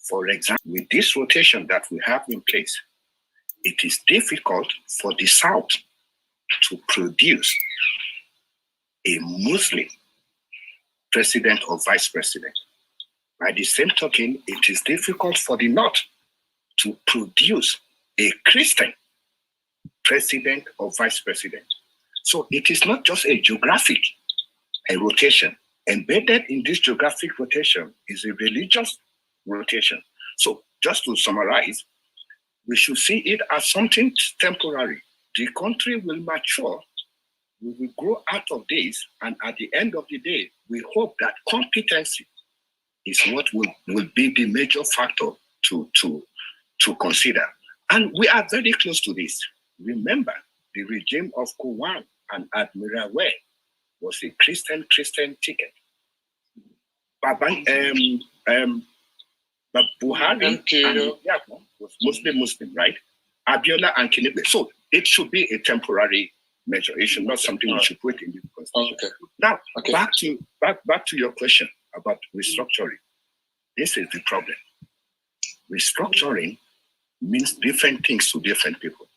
For example, with this rotation that we have in place, it is difficult for the South to produce a Muslim president or vice president. By the same token, it is difficult for the North to produce a Christian president or vice president. So it is not just a geographic rotation. Embedded in this geographic rotation is a religious rotation. So just to summarize, we should see it as something temporary. The country will mature, we will grow out of this, and at the end of the day, we hope that competency is what will be the major factor to consider. And we are very close to this. Remember, the regime of Kuwan and Admiral Way was a Christian ticket. But Buhari and Yako was Muslim, right? Abiola and Kinebe. So it should be a temporary measure. It should not something we should put in the constitution. Okay. Now, back to your question about restructuring. This is the problem. Restructuring means different things to different people.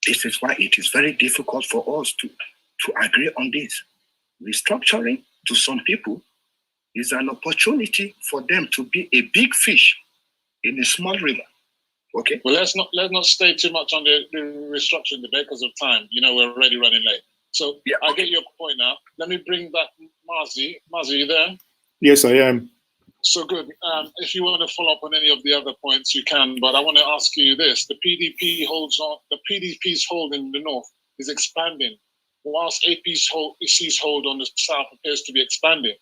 This is why it is very difficult for us to agree on this. Restructuring to some people is an opportunity for them to be a big fish in a small river. Okay. Well, let's not stay too much on the restructuring debate because of time. You know, we're already running late. So yeah, I get your point now. Let me bring back Mazi. Mazi, you there? Yes, I am. So good. If you want to follow up on any of the other points, you can. But I want to ask you this: the PDP holds on. The PDP's hold in the north is expanding, whilst APC's hold on the south appears to be expanding.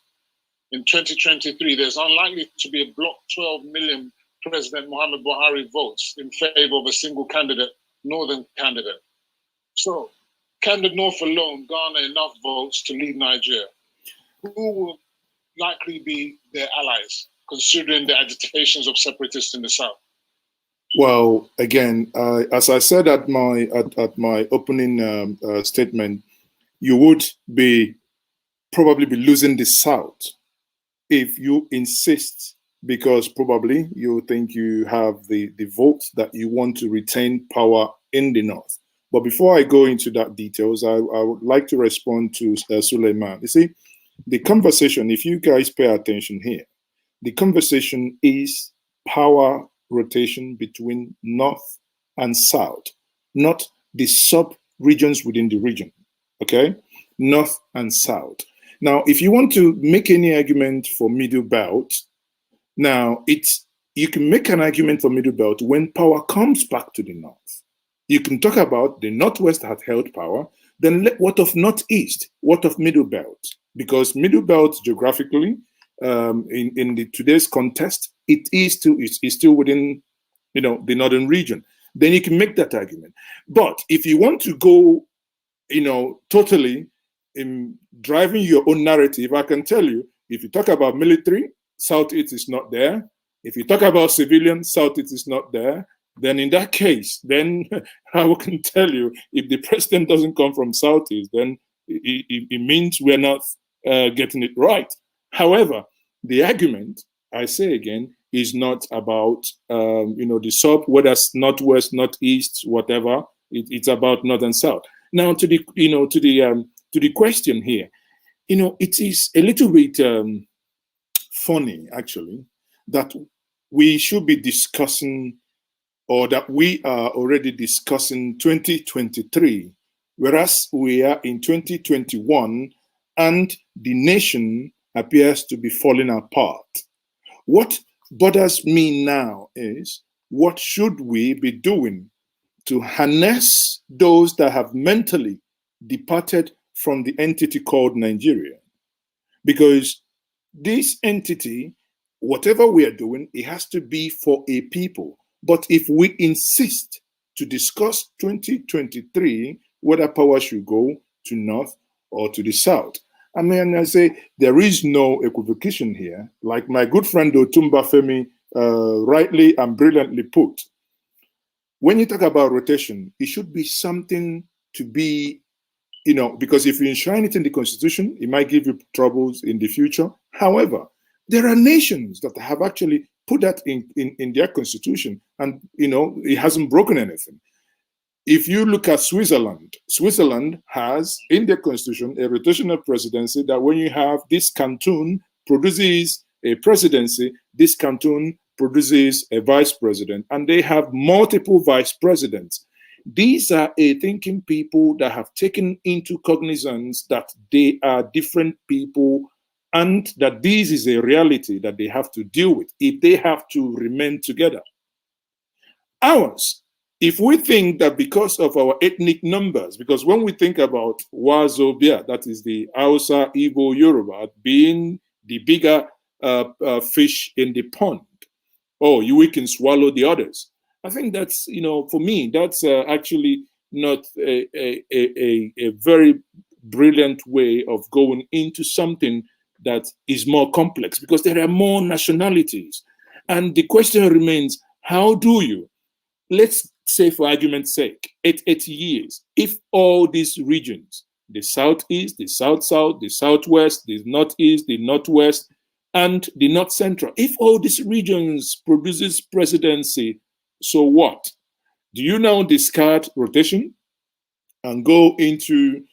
In 2023, there's unlikely to be a block 12 million President Muhammad Buhari votes in favor of a single candidate, northern candidate. So, can the north alone garner enough votes to lead Nigeria? Who will likely be their allies, considering the agitations of separatists in the south? Well, again, as I said at my opening statement, you would probably be losing the south if you insist, because probably you think you have the vote that you want to retain power in the north. But before I go into that details, I would like to respond to Suleiman. You see, the conversation, if you guys pay attention here, the conversation is power rotation between north and south, not the sub-regions within the region, okay? North and south. Now, if you want to make any argument for middle belt, now you can make an argument for middle belt when power comes back to the north. You can talk about the northwest had held power, then what of northeast? What of middle belt? Because middle belt geographically, in today's context, it is still within, the northern region. Then you can make that argument. But if you want to go, totally in driving your own narrative, I can tell you, if you talk about military, Southeast is not there. If you talk about civilian, Southeast is not there. Then in that case, then I can tell you, if the president doesn't come from Southeast, then it means we're not getting it right. However, the argument, I say again, is not about the sub, whether it's northwest, northeast, whatever. It's about north and south. Now to the question here, it is a little bit funny actually that we should be discussing, or that we are already discussing 2023, whereas we are in 2021 and the nation appears to be falling apart. What bothers me now is, what should we be doing to harness those that have mentally departed from the entity called Nigeria? Because this entity, whatever we are doing, it has to be for a people. But if we insist to discuss 2023, whether power should go to north or to the south, I say there is no equivocation here. Like my good friend Otumba Femi rightly and brilliantly put, when you talk about rotation, it should be something to be, because if you enshrine it in the constitution, it might give you troubles in the future. However, there are nations that have actually put that in their constitution, and it hasn't broken anything. If you look at Switzerland, Switzerland has in their constitution a rotational presidency that when you have this canton produces a presidency, this canton produces a vice president, and they have multiple vice presidents. These are a thinking people that have taken into cognizance that they are different people and that this is a reality that they have to deal with if they have to remain together. Ours, if we think that because of our ethnic numbers, because when we think about Wazobia, that is the Hausa, Igbo, Yoruba, being the bigger fish in the pond, we can swallow the others. I think that's, for me, that's actually not a very brilliant way of going into something that is more complex, because there are more nationalities. And the question remains, how do you, let's say for argument's sake, 80 years, if all these regions, the Southeast, the South-South, the Southwest, the Northeast, the Northwest, and the North Central, if all these regions produces presidency, so what? Do you now discard rotation and go into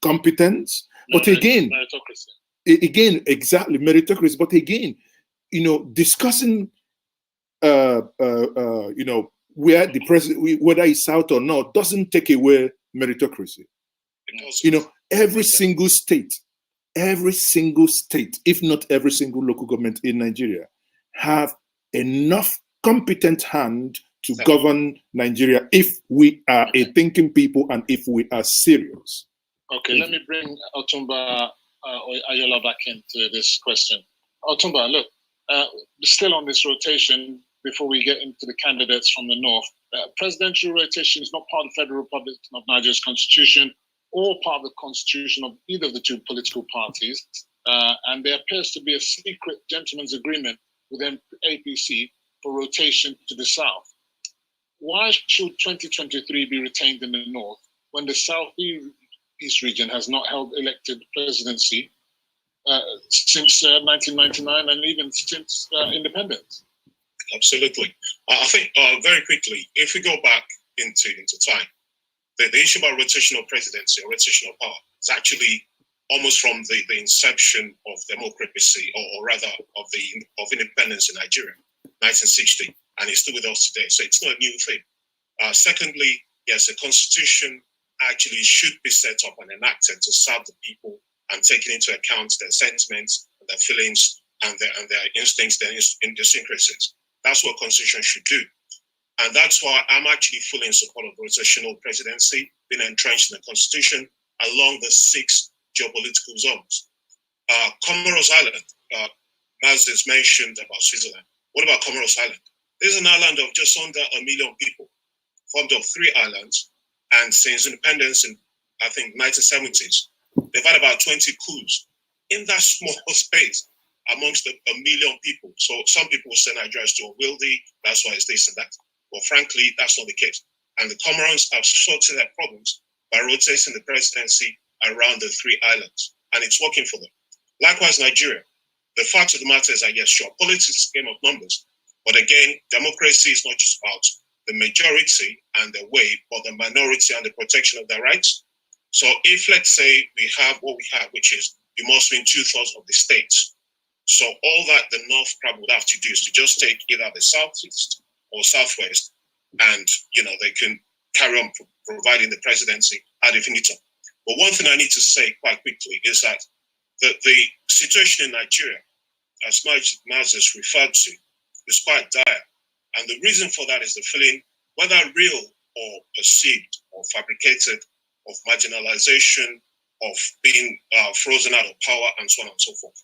competence? But again, meritocracy. Again, exactly, meritocracy. But again, discussing, where the president, whether it's South or not, doesn't take away meritocracy. Every single state, if not every single local government in Nigeria, have enough competent hand to govern Nigeria if we are a thinking people and if we are serious. Okay, let me bring Otumba Ayola back into this question. Otumba, look, still on this rotation, before we get into the candidates from the north, presidential rotation is not part of the Federal Republic of Nigeria's constitution or part of the constitution of either of the two political parties. And there appears to be a secret gentleman's agreement within APC for rotation to the south. Why should 2023 be retained in the north when the southeast region has not held elected presidency since 1999 and even since independence? Absolutely. I think very quickly, if we go back into time, the issue about rotational presidency or rotational power is actually almost from the inception of democracy, or rather of independence in Nigeria, 1960, and it's still with us today. So it's not a new thing. Secondly, yes, a constitution actually should be set up and enacted to serve the people and taking into account their sentiments, their feelings, and their instincts, their idiosyncrasies. That's what a constitution should do. And that's why I'm actually fully in support of rotational presidency being entrenched in the constitution along the 6 geopolitical zones. Comoros Island, as is mentioned about Switzerland. What about Comoros Island? This is an island of just under 1 million people, formed of 3 islands, and since independence in, I think, 1970s, they've had about 20 coups in that small space amongst 1 million people. So some people will say Nigeria is too unwieldy, that's why it's this and that. But frankly, that's not the case. And the Comorans have sorted their problems by rotating the presidency around the 3 islands, and it's working for them. Likewise, Nigeria. The fact of the matter is that, yes, sure, politics is a game of numbers. But again, democracy is not just about the majority and the way, but the minority and the protection of their rights. So if, let's say, we have what we have, which is you must win 2/3 of the states. So all that the North probably would have to do is to just take either the Southeast or Southwest, and they can carry on providing the presidency ad infinitum. But one thing I need to say quite quickly is that the situation in Nigeria, as Maz has referred to, is quite dire. And the reason for that is the feeling, whether real or perceived or fabricated, of marginalization, of being frozen out of power, and so on and so forth.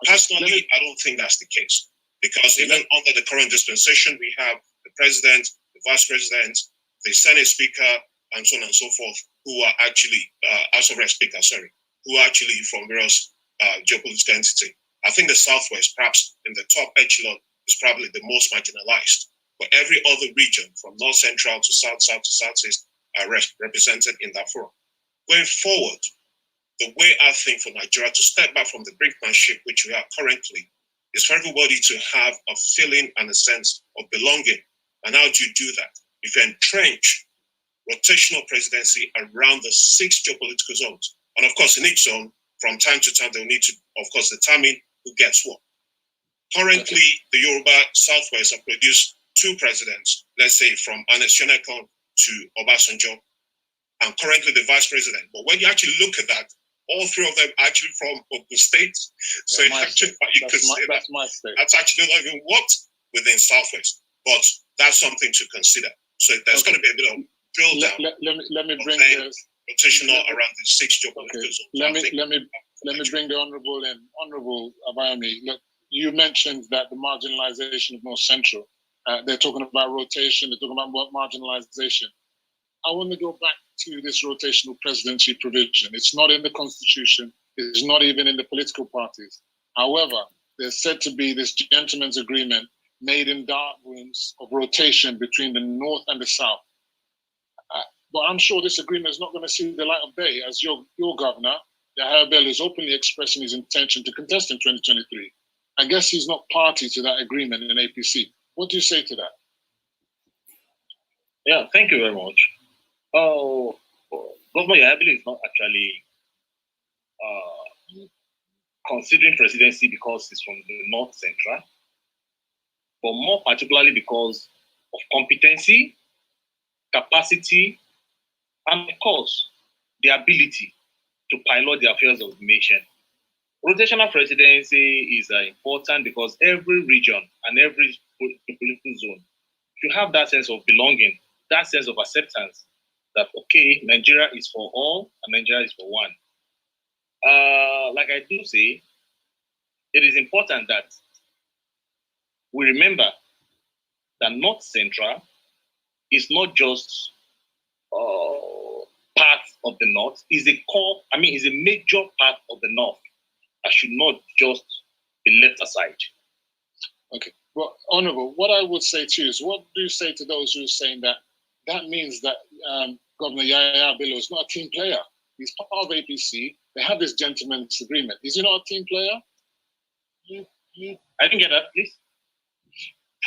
Personally, I don't think that's the case, because even under the current dispensation, we have the president, the vice president, the Senate speaker, and so on and so forth, who are actually, House of Rep speaker, sorry, who are actually from various geopolitical entity. I think the Southwest, perhaps in the top echelon, is probably the most marginalized. But every other region, from North Central to South to Southeast, are represented in that forum. Going forward, the way I think for Nigeria to step back from the brinkmanship which we are currently is for everybody to have a feeling and a sense of belonging. And how do you do that? If you entrench rotational presidency around the 6 geopolitical zones. And of course, in each zone, from time to time, they'll need to, of course, determine who gets what. Currently, the Yoruba Southwest have produced 2 presidents, let's say from Ernest Shonekon to Obasanjo, and currently the vice president. But when you actually look at that, all 3 of them are actually from Ogun State. So Yeah, that's my state. That's actually not even what within Southwest. But that's something to consider. So there's going to be a bit of drill down. Let me bring rotational around the 6 geopolitical zones. Let me bring the honourable in. Honourable Abayomi, look, you mentioned that the marginalisation of North Central. They're talking about rotation. They're talking about marginalisation. I want to go back to this rotational presidency provision. It's not in the Constitution. It's not even in the political parties. However, there's said to be this gentleman's agreement made in dark rooms of rotation between the North and the South. But I'm sure this agreement is not going to see the light of day, as your governor, YAHAYA BELLO, is openly expressing his intention to contest in 2023. I guess he's not party to that agreement in APC. What do you say to that? Yeah, thank you very much. Governor YAHAYA BELLO is not actually considering presidency because he's from the North Central, but more particularly because of competency, capacity, and of course, the ability to pilot the affairs of the nation. Rotational presidency is important because every region and every political zone should have that sense of belonging, that sense of acceptance that, okay, Nigeria is for all and Nigeria is for one. Like I do say, it is important that we remember that North Central is not just part of the North, is a major part of the North that should not just be left aside. Okay. Well, Honorable, what I would say to you is, what do you say to those who are saying that means that Governor YAHAYA BELLO is not a team player? He's part of APC. They have this gentleman's agreement. Is he not a team player? I didn't get that, please.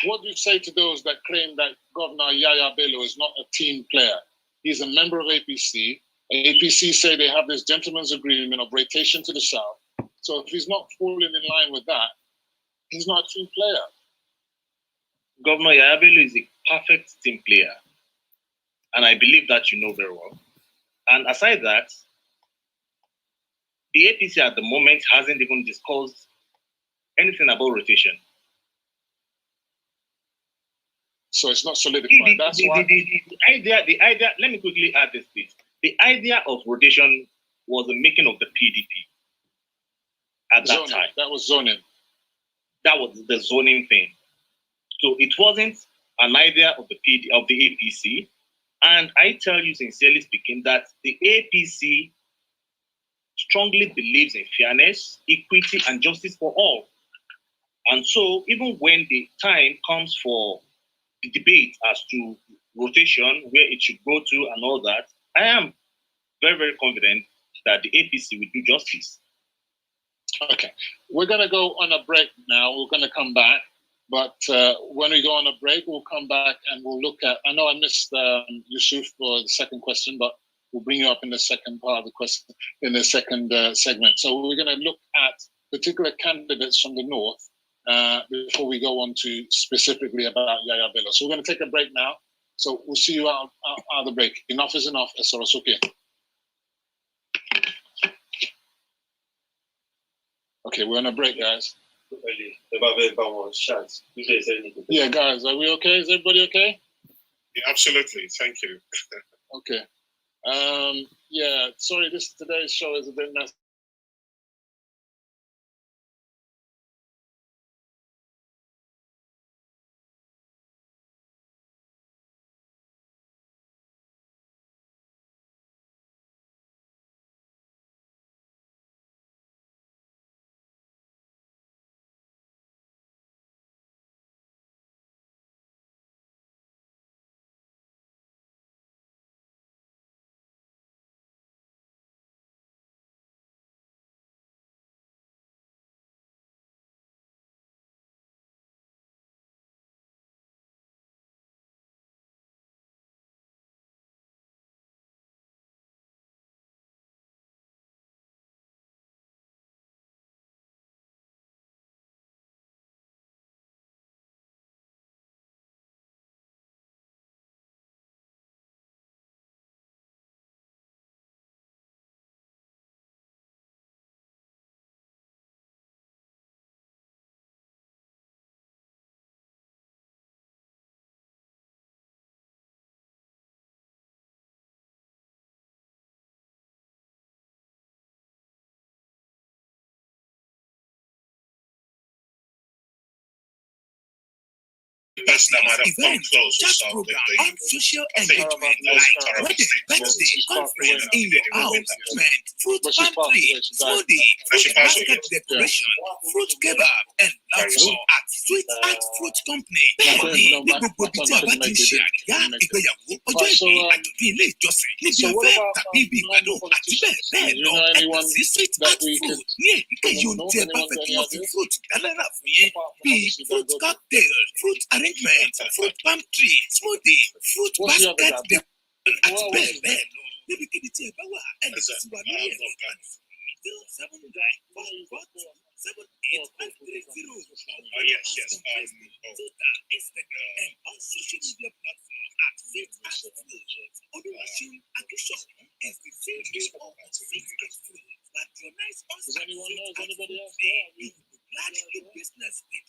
What do you say to those that claim that Governor YAHAYA BELLO is not a team player? He's a member of APC. APC say they have this gentleman's agreement of rotation to the South. So if he's not falling in line with that, he's not a team player. Governor YAHAYA BELLO is a perfect team player. And I believe that you know very well. And aside that, the APC at the moment hasn't even discussed anything about rotation. So it's not solidified. That's why the idea, let me quickly add this, please. The idea of rotation was the making of the PDP at that time. That was zoning. That was the zoning thing. So it wasn't an idea of the APC. And I tell you sincerely speaking that the APC strongly believes in fairness, equity, and justice for all. And so even when the time comes for the debate as to rotation, where it should go to and all that, I am very, very confident that the APC will do justice. Okay. We're going to go on a break now. We're going to come back. But when we go on a break, we'll come back and we'll look at, I know I missed Yusuf for the second question, but we'll bring you up in the second part of the question, in the second segment. So we're going to look at particular candidates from the North before we go on to specifically about YAHAYA BELLO. So we're going to take a break now. So we'll see you out of the break. Enough is enough, Esorosuke. Okay, we're on a break, guys. Yeah, guys, are we okay? Is everybody okay? Yeah, absolutely. Thank you. Okay. Yeah, sorry, today's show is a bit messy. person that might have come close chat also with program the on social I think engagement most like Taraba wedding, State birthday, conference in your house, event, fruit But she's pantry, smoothie, But she fruit passed basket away. decoration, fruit kebab, and lots more at Sweet Art Fruit Company. Bẹ́ẹ̀ni, ní gbogbo ibi tí a bá ti ń ṣe àríyá, ìgbéyàwó, ọjọ́ ìbí, àjọ̀dún ilé ìjọsìn, níbi afẹ́ tàbí ibi ìgbàdo àti bẹ́ẹ̀ bẹ́ẹ̀ lọ. Ẹ kàn sí Sweet Art Fruit ní èyíkéyìí ohun tí ẹ bá fẹ́ kí wọ́n fi fruit dálára fún yín, bíi fruit cocktail, fruit arrangement, fruit palm tree, smoothie, fruit basket decoration àti bẹ́ẹ̀ bẹ́ẹ̀ lọ. Níbikíbi tí ẹ bá wà, ẹ lè sí wa lórí ẹ̀rọ ìbánisọ̀rọ̀ 079-448-530. Oh, yes. Twitter, Instagram, and on social media platforms at Sweet Art Fruit. Oluwaseun Akishogun is the CEO of Sweet Art Fruit. Patronize us Does at anyone Sweet know? Is Art anybody Fruit else Day. there? We will be glad you business with.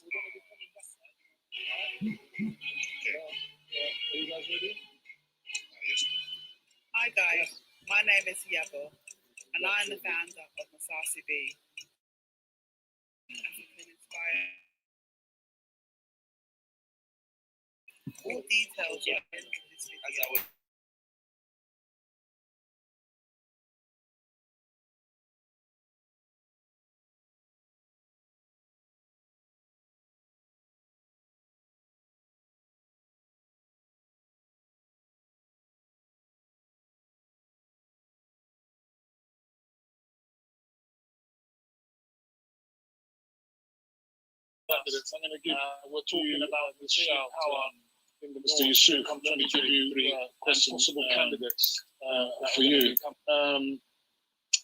Are you guys ready? Hi guys, my name is Yabo and I'm the founder of Masasi B. All details are in this video. Candidates. I'm going to give. We're talking about the shout in the Mr. Yusuf. I'm trying to give you possible candidates for you.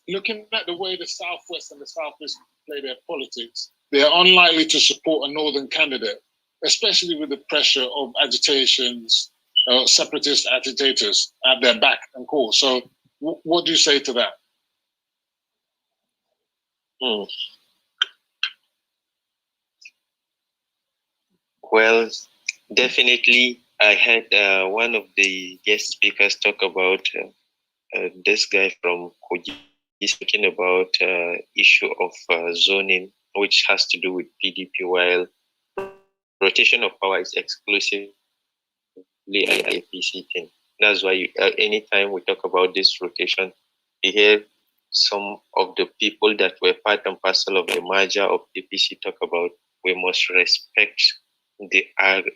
Looking at the way the Southwest and the Southeast play their politics, they are unlikely to support a northern candidate, especially with the pressure of agitations, separatist agitators at their back and core. So, what do you say to that? Well, definitely, I had one of the guest speakers talk about this guy from Kogi. He's talking about issue of zoning, which has to do with PDP, while rotation of power is exclusively an APC thing. That's why anytime we talk about this rotation, you hear some of the people that were part and parcel of the merger of APC talk about we must respect the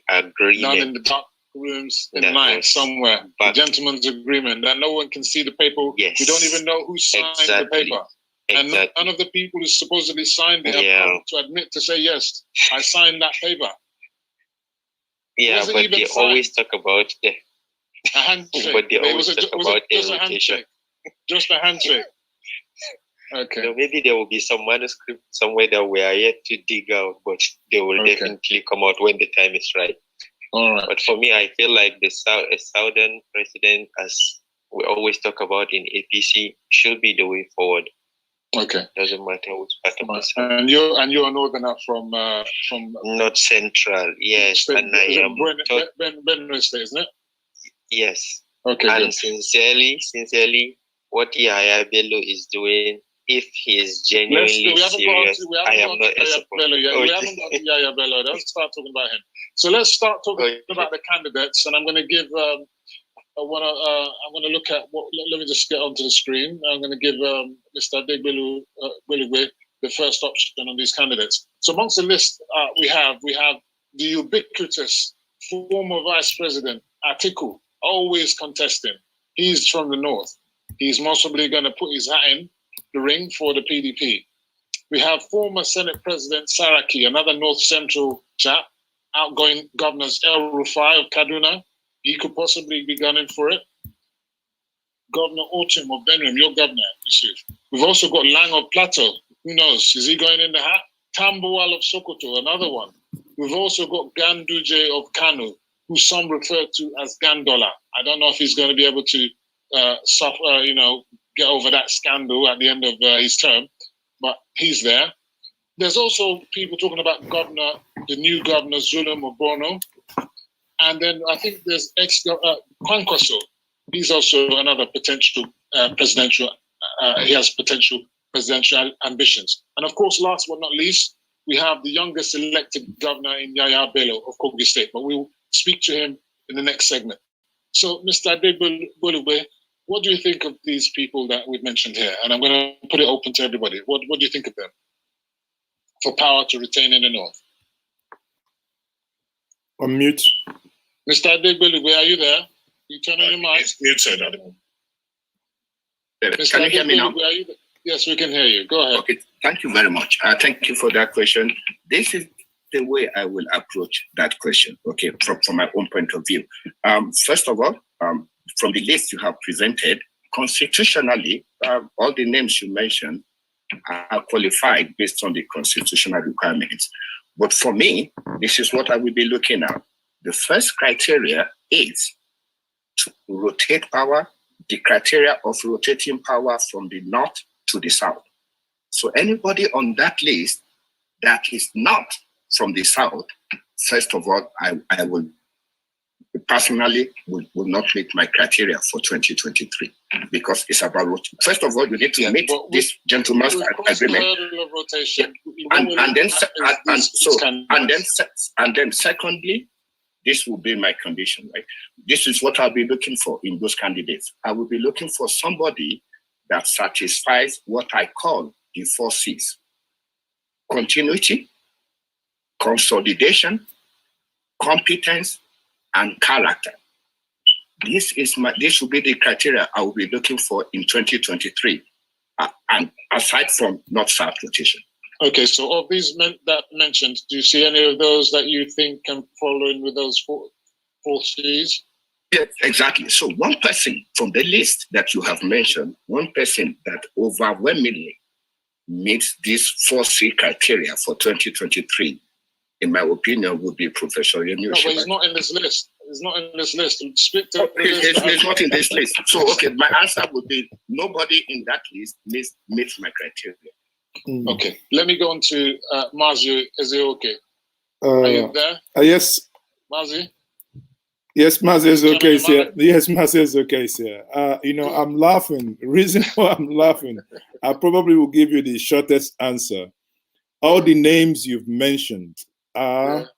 agreement. Down in the dark rooms in night somewhere, the gentleman's agreement that no one can see the paper. Yes. We don't even know who signed the paper. And none of the people who supposedly signed it have come to admit to say, yes, I signed that paper. Yeah, but they always talk about the a handshake. But they always talk about just a handshake. Just a handshake. Okay. So maybe there will be some manuscript somewhere that we are yet to dig out, but they will definitely come out when the time is right. All right. But for me, I feel like a Southern president, as we always talk about in APC, should be the way forward. Okay. Doesn't matter which part of the South. And you're a northerner from North Central, yes. State, and I am Benue State, isn't it? Yes. Okay. And good. sincerely, what YAHAYA BELLO is doing, if he is genuinely serious, I am not a supporter. We haven't got to YAHAYA BELLO. Let's start talking about him. So let's start talking about the candidates, and I'm going to give. I'm going to look at what. Let me just get onto the screen. I'm going to give Mr. Adegbelu Gbeligwe the first option on these candidates. So amongst the list we have the ubiquitous former Vice President Atiku, always contesting. He's from the north. He's most probably going to put his hat in the ring for the PDP. We have former Senate President Saraki, another North Central chap, outgoing Governors El Rufai of Kaduna. He could possibly be gunning for it. Governor Otim of Benue, your governor, Yusuf. We've also got Lang of Plateau. Who knows? Is he going in the hat? Tambuwal of Sokoto, another one. We've also got Ganduje of Kano, who some refer to as Gandola. I don't know if he's going to be able to get over that scandal at the end of his term, but he's there. There's also people talking about the new governor Zulum of Borno, and then I think there's Kwankwaso. He's also another potential presidential. He has potential presidential ambitions, and of course, last but not least, we have the youngest elected governor in YAHAYA BELLO of Kogi State, but we'll speak to him in the next segment. So, Mr. Adeboluwe, what do you think of these people that we've mentioned here? And I'm going to put it open to everybody. What do you think of them for power to retain in the North? Unmute. Mr. Adeboluwe, are you there? You turn on your mic. It's muted at the moment. Can you hear me now? Are you there? Yes, we can hear you. Go ahead. Okay, thank you very much. Thank you for that question. This is the way I will approach that question, okay, from my own point of view. First of all, from the list you have presented, constitutionally, all the names you mentioned are qualified based on the constitutional requirements. But for me, this is what I will be looking at. The first criteria is to rotate power, the criteria of rotating power from the north to the south. So anybody on that list that is not from the south, first of all, I will personally will not meet my criteria for 2023 because it's about first of all you need to meet this gentleman's agreement, and then secondly, this will be my condition, right? This is what I'll be looking for in those candidates. I will be looking for somebody that satisfies what I call the 4 C's: continuity, consolidation, competence, and character. This will be the criteria I will be looking for in 2023, and aside from North-South rotation. Okay, so of these that mentioned, do you see any of those that you think can follow in with those four C's? Yeah, exactly. So one person from the list that you have mentioned, one person that overwhelmingly meets these 4 C criteria for 2023, in my opinion, would be Professor Yemi. No, but he's not in this list. He's not in this list. He's not in this list. So, okay, my answer would be nobody in that list meets my criteria. Okay, let me go on to Mazi. Is it okay? Are you there? Yes. Mazi? Yes, Mazi is okay, sir. Yes, Mazi is okay, sir. I'm laughing. Reason why I'm laughing, I probably will give you the shortest answer. All the names you've mentioned are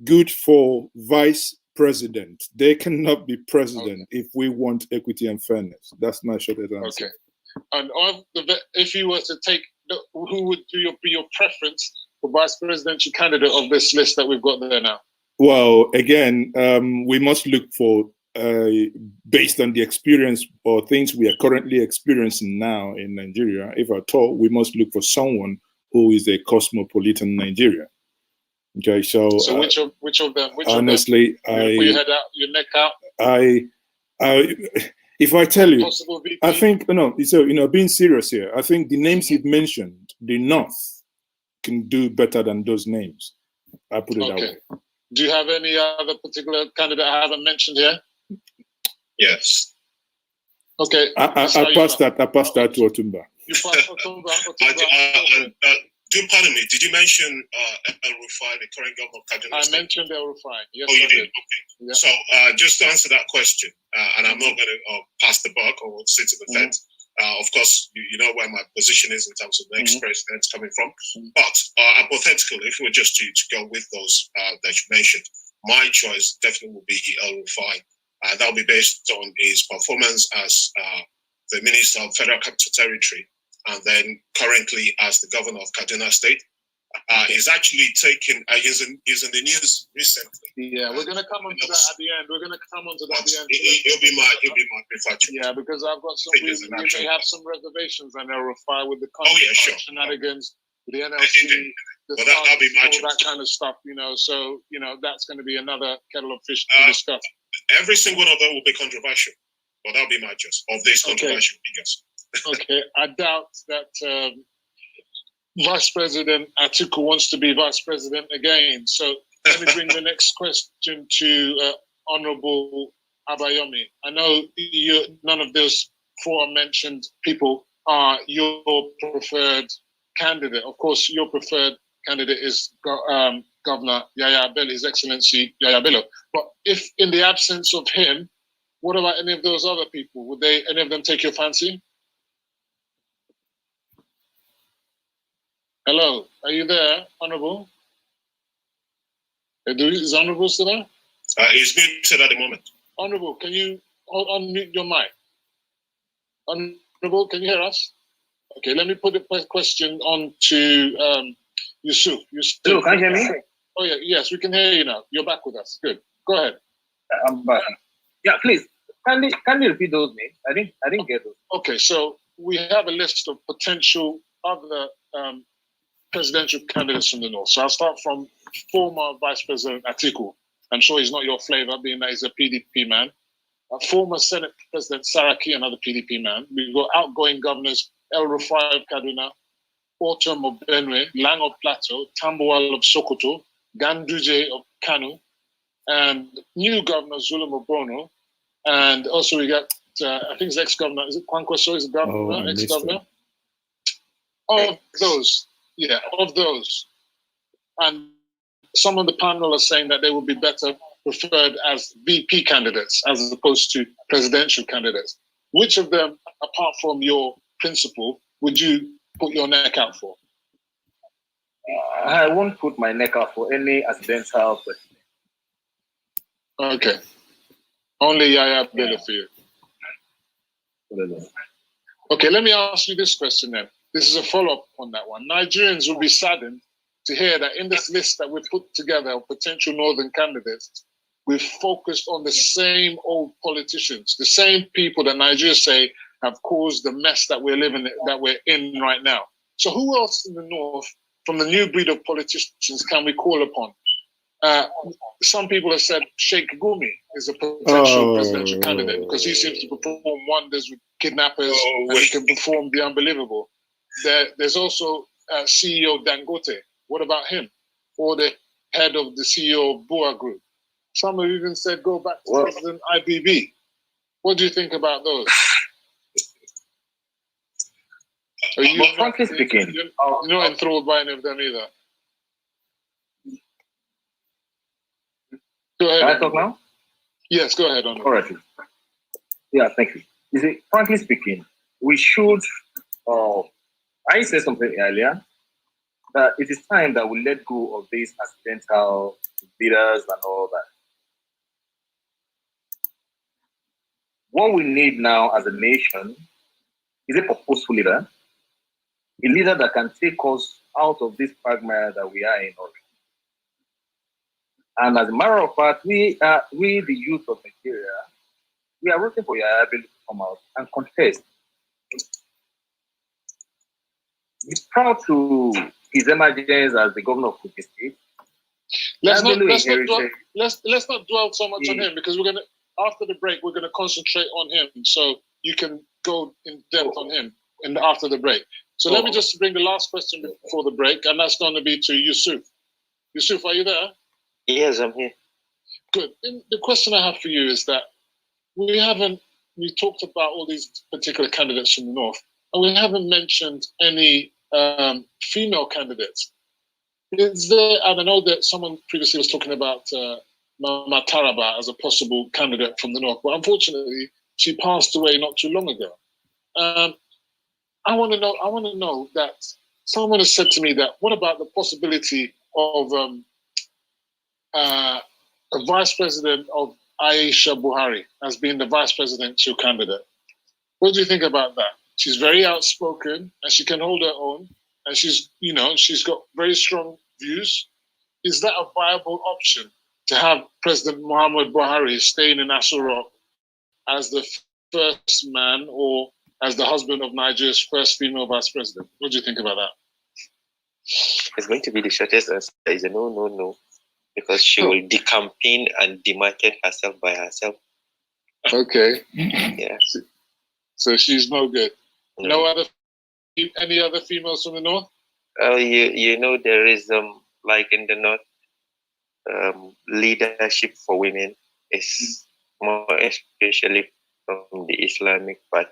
good for vice president. They cannot be president if we want equity and fairness. That's my shortest answer. Okay. And if you were to take, who would be your preference for vice presidential candidate of this list that we've got there now? Well, again, we must look for, based on the experience or things we are currently experiencing now in Nigeria, if at all, we must look for someone who is a cosmopolitan Nigeria. Okay, so which of them? Honestly, put your head out, your neck out. If I tell you, I think so. Being serious here, I think the names you've mentioned, the North, can do better than those names. I put it that way. Do you have any other particular candidate I haven't mentioned here? Yes. Okay. I passed that to Otumba. You passed Otumba. Do pardon me. Did you mention El Rufai, the current governor of Kaduna State? I mentioned El Rufai. Yes, you did. Okay. Yeah. So just to answer that question, and I'm not going to pass the buck or sit to the fence. Of course, you know where my position is in terms of the next president coming from. But hypothetically, if we were just to go with those that you mentioned, my choice definitely will be El Rufai. That will be based on his performance as the Minister of Federal Capital Territory, and then currently as the Governor of Kaduna State. He's actually taken, he's in the news recently. Yeah, we're going to come on to that at the end. We're going to come on to that at the end. He'll be my preferred choice. Yeah, because I've got some, we may have some reservations on El Rufai with the shenanigans, the NLC, that'll be my all that kind of stuff, so, that's going to be another kettle of fish to discuss. Every single one of them will be controversial, but that'll be my choice of these controversial figures. Okay, I doubt that Vice President Atiku wants to be Vice President again. So let me bring the next question to Honorable Abayomi. I know none of those 4 mentioned people are your preferred candidate. Of course, your preferred candidate is Governor YAHAYA BELLO, His Excellency YAHAYA BELLO. But if in the absence of him, what about any of those other people? Would any of them take your fancy? Hello, are you there, Honorable? Is Honorable still there? He's muted at the moment. Honorable, can you unmute your mic? Honorable, can you hear us? Okay, let me put the question on to Yusuf. Hello, can you hear me? Oh yeah, yes, we can hear you now. You're back with us. Good. Go ahead. I'm back. Yeah, please. Can you repeat those names? I didn't get those. Okay, so we have a list of potential other presidential candidates from the north. So I'll start from former Vice President Atiku. I'm sure he's not your flavor, being that he's a PDP man. Former Senate President Saraki, another PDP man. We've got outgoing governors El Rufai of Kaduna, Autumn of Benue, Lang of Plateau, Tambuwal of Sokoto, Ganduje of Kanu, and new governor Zulum of Borno. And also we got, I think his ex-governor, is it Kwankwaso, is the governor, ex-governor? Of those, yeah, of those. And some of the panel are saying that they would be better preferred as VP candidates as opposed to presidential candidates. Which of them, apart from your principal, would you put your neck out for? I won't put my neck out for any accidental president. Okay. Only YAHAYA BELLO for you. Okay, let me ask you this question then. This is a follow-up on that one. Nigerians will be saddened to hear that in this list that we've put together of potential northern candidates, we've focused on the same old politicians, the same people that Nigeria say have caused the mess that we're in right now. So who else in the north, from the new breed of politicians, can we call upon? Some people have said Sheikh Gumi is a potential presidential candidate because he seems to perform wonders with kidnappers and he can perform the unbelievable. There's also CEO Dangote. What about him? Or the head of the CEO of Boa Group. Some have even said go back to President IBB. What do you think about those? Frankly speaking, you're not enthralled by any of them either. Go ahead. Can I talk now? Yes, go ahead. On all right. Yeah, thank you. You see, frankly speaking, we should. I said something earlier that it is time that we let go of these accidental leaders and all that. What we need now as a nation is a purposeful leader, a leader that can take us out of this quagmire that we are in already. And as a matter of fact, we the youth of Nigeria, we are waiting for YAHAYA BELLO to come out and contest. He's proud to his emergence as the governor of Kogi State. Let's not dwell so much on him because we're gonna, after the break, we're gonna concentrate on him. So you can go in depth on him after the break. So let me just bring the last question before the break, and that's going to be to Yusuf. Yusuf, are you there? Yes, I'm here. Good. And the question I have for you is that we talked about all these particular candidates from the north, and we haven't mentioned any female candidates. Is there, and I know that someone previously was talking about Mama Taraba as a possible candidate from the north, but unfortunately, she passed away not too long ago. I want to know that someone has said to me that what about the possibility of a vice president of Aisha Buhari as being the vice presidential candidate? What do you think about that? She's very outspoken and she can hold her own, and she's got very strong views. Is that a viable option to have President Muhammad Buhari staying in Aso Rock as the first man or as the husband of Nigeria's first female vice president? What do you think about that? It's going to be the shortest answer. Is a no, because she will decampaign and demarket herself by herself. Okay. Yeah. So she's no good. No any other females from the north? Oh, you know there is like in the north, leadership for women is more especially from the Islamic part.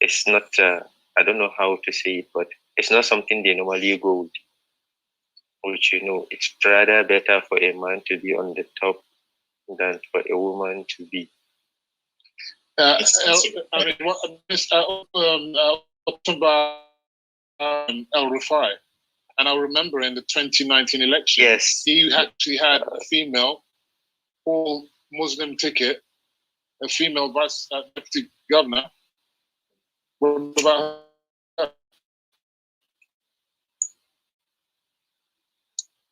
It's not, I don't know how to say it, but it's not something they normally go with. Which, it's rather better for a man to be on the top than for a woman to be. El Rufai, And I remember in the 2019 election, Yes. he actually had a female, all Muslim ticket, a female vice deputy governor. What about her?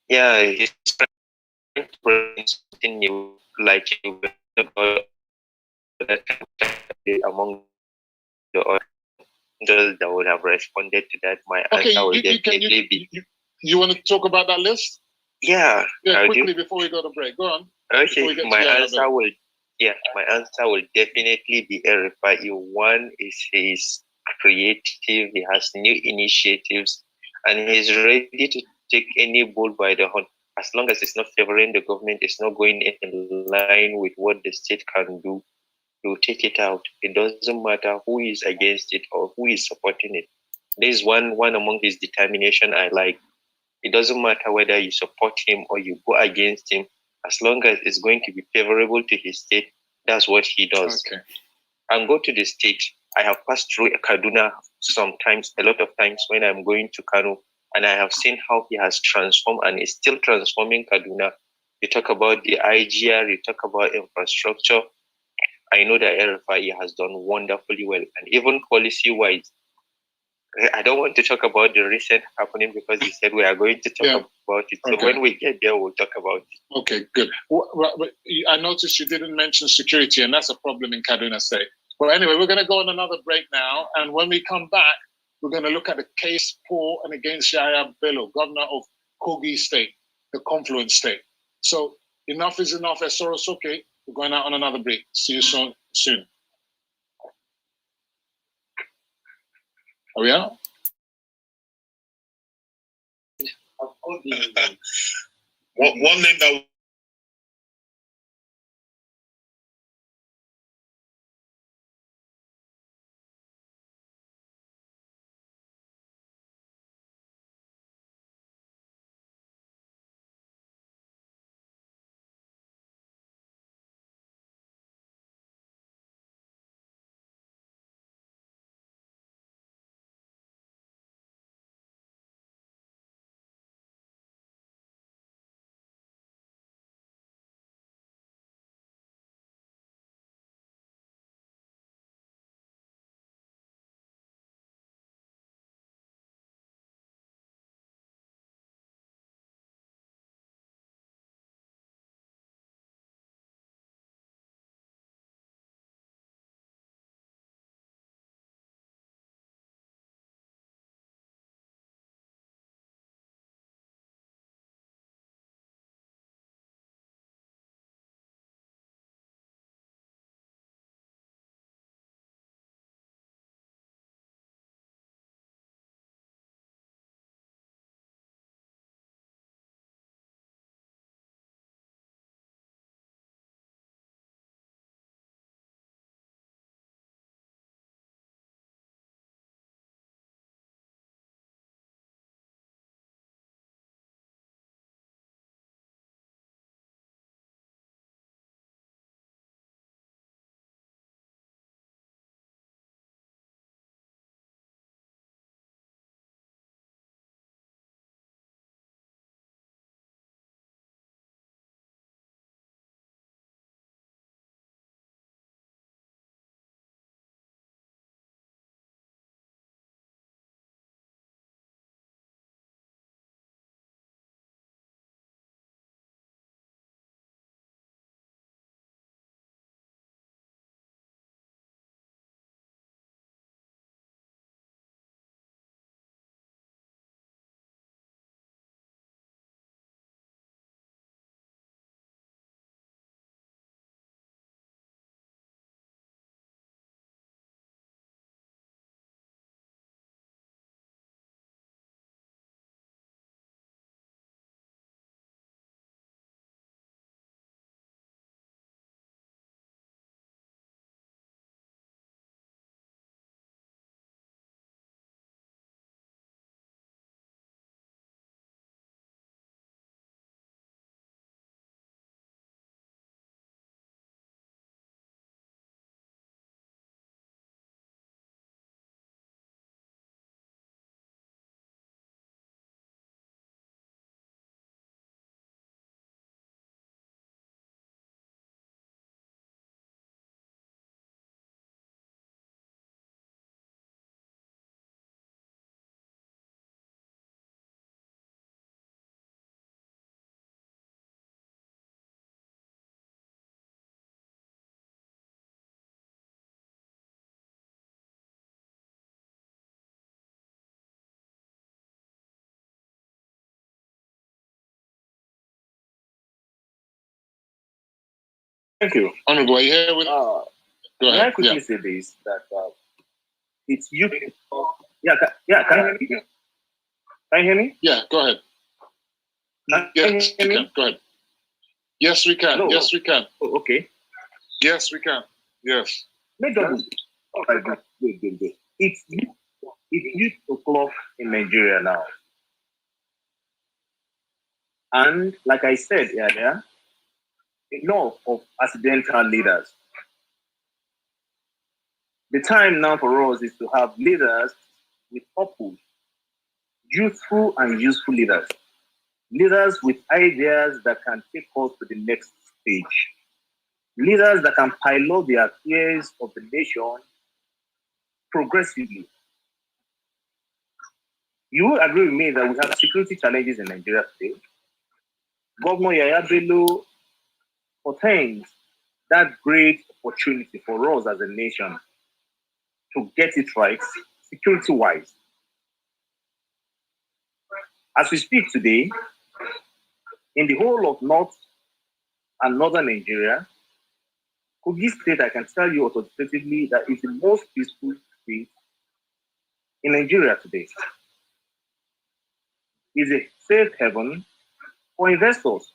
Yeah, he's trying to bring something new, like you were about that among the others that would have responded to that. My answer will definitely be. You want to talk about that list? Yeah. Yeah, quickly before we go to break. Go on. Okay, my answer will definitely be Erifai. One is he's creative, he has new initiatives, and he's ready to take any bull by the horn. As long as it's not favoring the government, it's not going in line with what the state can do, he'll take it out. It doesn't matter who is against it or who is supporting it. There's one among his determination I like. It doesn't matter whether you support him or you go against him. As long as it's going to be favorable to his state, that's what he does. Okay. And go to the state. I have passed through Kaduna sometimes, a lot of times when I'm going to Kano, and I have seen how he has transformed and is still transforming Kaduna. You talk about the IGR, you talk about infrastructure. I know that RFI has done wonderfully well, and even policy-wise, I don't want to talk about the recent happening because you said we are going to talk about it. So when we get there, we'll talk about it. Okay, good. I noticed you didn't mention security, and that's a problem in Kaduna State. Well, anyway, we're going to go on another break now, and when we come back, we're going to look at the case for and against YAHAYA BELLO, governor of Kogi State, the confluent state. So enough is enough. Esorosoke, we're going out on another break. See you soon. Are we out? One name that Thank you. Honorable, are you here with? Go ahead. Can I quickly say this? That it's you. Yeah, can you hear me? Can you hear me? Yeah, go ahead. Yes, we can. Go ahead. Yes, we can. Hello? Yes, we can. Oh, okay. Yes, we can. Yes. Good. It's 8 o'clock in Nigeria now. And like I said earlier, enough of accidental leaders. The time now for us is to have leaders with purpose, youthful and useful leaders. Leaders with ideas that can take us to the next stage. Leaders that can pilot the affairs of the nation progressively. You will agree with me that we have security challenges in Nigeria today. Governor YAHAYA BELLO obtains that great opportunity for us as a nation to get it right, security-wise. As we speak today, in the whole of North and Northern Nigeria, Kogi State, I can tell you authoritatively that it's the most peaceful state in Nigeria today. It's a safe haven for investors.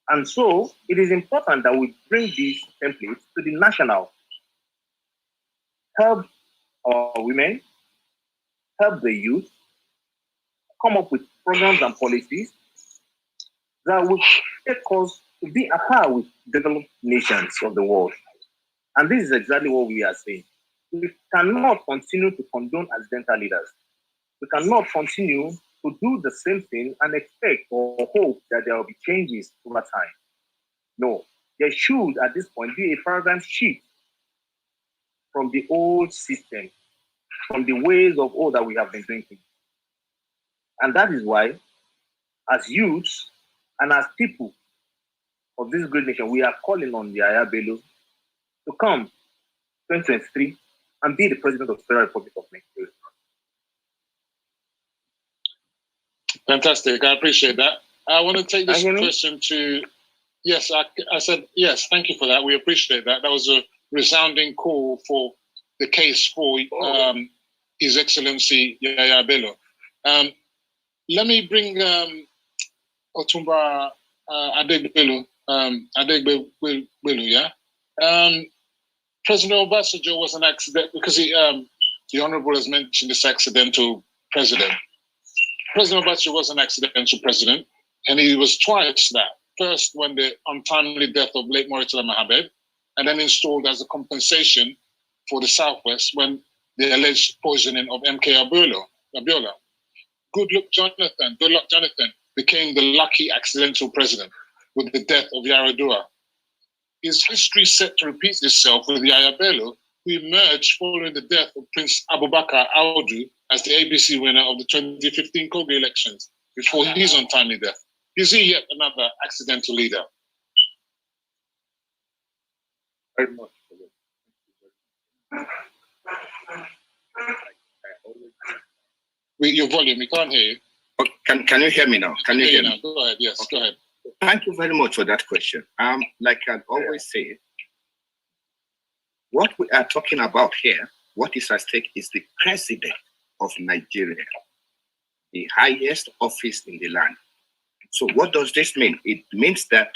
And so it is important that we bring these templates to the national. Help our women, help the youth, come up with programs and policies that will take us to be at par with developed nations of the world. And this is exactly what we are saying. We cannot continue to condone accidental leaders. We cannot continue to do the same thing and expect or hope that there will be changes over time. No, there should at this point be a paradigm shift from the old system, from the ways of old that we have been doing things. And that is why, as youths and as people of this great nation, we are calling on the YAHAYA BELLO to come 2023 and be the president of the Federal Republic of Nigeria. Fantastic. I appreciate that. I want to take this question to, yes, I said, yes, thank you for that. We appreciate that. That was a resounding call for the case for His Excellency YAHAYA BELLO. Let me bring Otumba Adegbelu, yeah? President Obasanjo was an accident because the Honorable has mentioned this accidental president. President Obasanjo was an accidental president, and he was twice that. First, when the untimely death of late Murtala Mohammed, and then installed as a compensation for the Southwest when the alleged poisoning of MK Abiola. Goodluck Jonathan became the lucky accidental president with the death of Yaradua. Is history set to repeat itself with YAHAYA BELLO, who emerged following the death of Prince Abubakar Audu as the ABC winner of the 2015 Kogi elections before his untimely death? Is he yet another accidental leader? Very much. Your volume, we can't hear you. Oh, can you hear me now? Can you hear me? Now. Go ahead, yes, okay. Go ahead. Thank you very much for that question. Like I always say, what we are talking about here, what is at stake is the president of Nigeria, the highest office in the land. So what does this mean? It means that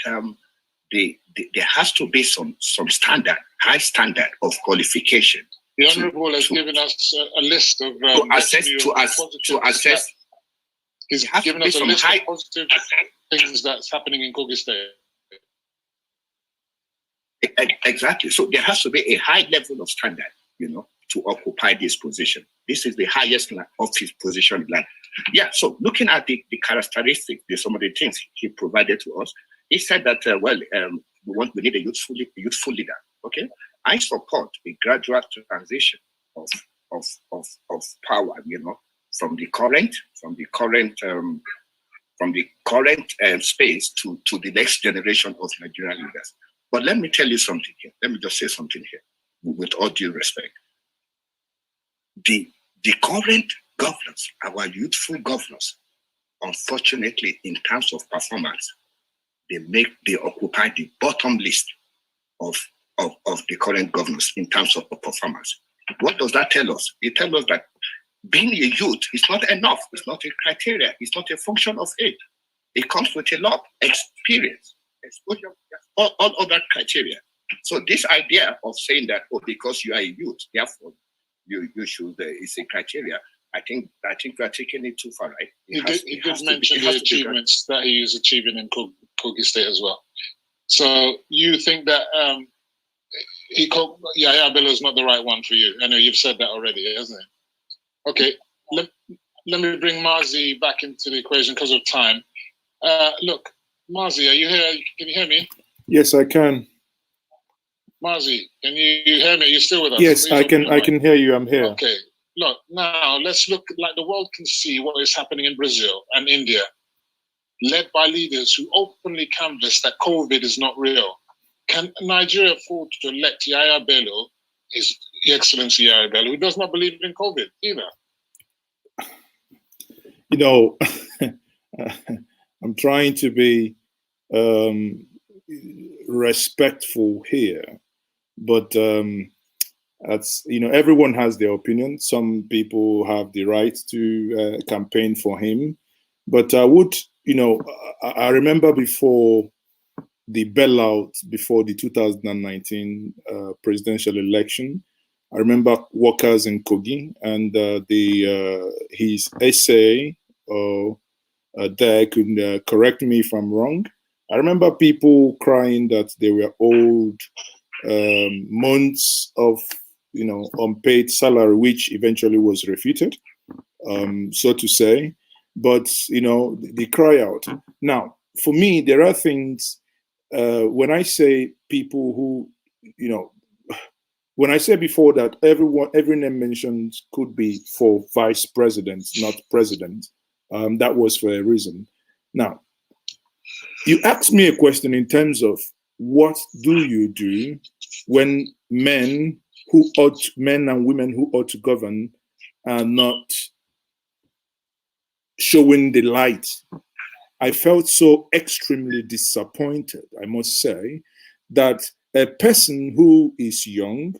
there has to be some standard, high standard of qualification. The Honorable has given us a list of to assess. He's given us a list of positive things that's happening in Kogi State. Exactly. So there has to be a high level of standard, to occupy this position. This is the highest office position in land. Yeah. So looking at the characteristics, some of the things he provided to us, he said that we need a youthful leader. Okay. I support a gradual transition of power, from the current space to the next generation of Nigerian leaders. But let me tell you something here. Let me just say something here, with all due respect. The current governors, our youthful governors, unfortunately, in terms of performance, they occupy the bottom list of the current governors in terms of performance. What does that tell us? It tells us that being a youth is not enough. It's not a criteria. It's not a function of age. It comes with a lot of experience, exposure, all other criteria. So this idea of saying that, oh, because you are a youth, therefore you should, it's a criteria. I think we are taking it too far, right? He did mention the achievements that he is achieving in Kogi State as well. So you think that YAHAYA BELLO is not the right one for you? I know you've said that already, hasn't it? Okay, let me bring Marzi back into the equation because of time. Look, Marzi, are you here? Can you hear me? Yes, I can. Marzi, can you hear me? Are you still with us? Yes, I can hear you. I'm here. Okay. Look, now let's look like the world can see what is happening in Brazil and India, led by leaders who openly canvass that COVID is not real. Can Nigeria afford to elect YAHAYA BELLO, His Excellency YAHAYA BELLO, who does not believe in COVID either? You know, I'm trying to be respectful here, but that's, you know, everyone has their opinion. Some people have the right to campaign for him, but I would, you know, I remember before the bailout, before the 2019 presidential election, I remember workers in Kogi, and his essay there could correct me if I'm wrong. I remember people crying that they were owed months of, you know, unpaid salary, which eventually was refuted, so to say. But, you know, they cry out. Now, for me, there are things, when I say people who, you know, when I said before that every name mentioned could be for vice president, not president, that was for a reason. Now, you asked me a question in terms of what do you do when men and women who ought to govern are not showing the light. I felt so extremely disappointed, I must say, that a person who is young,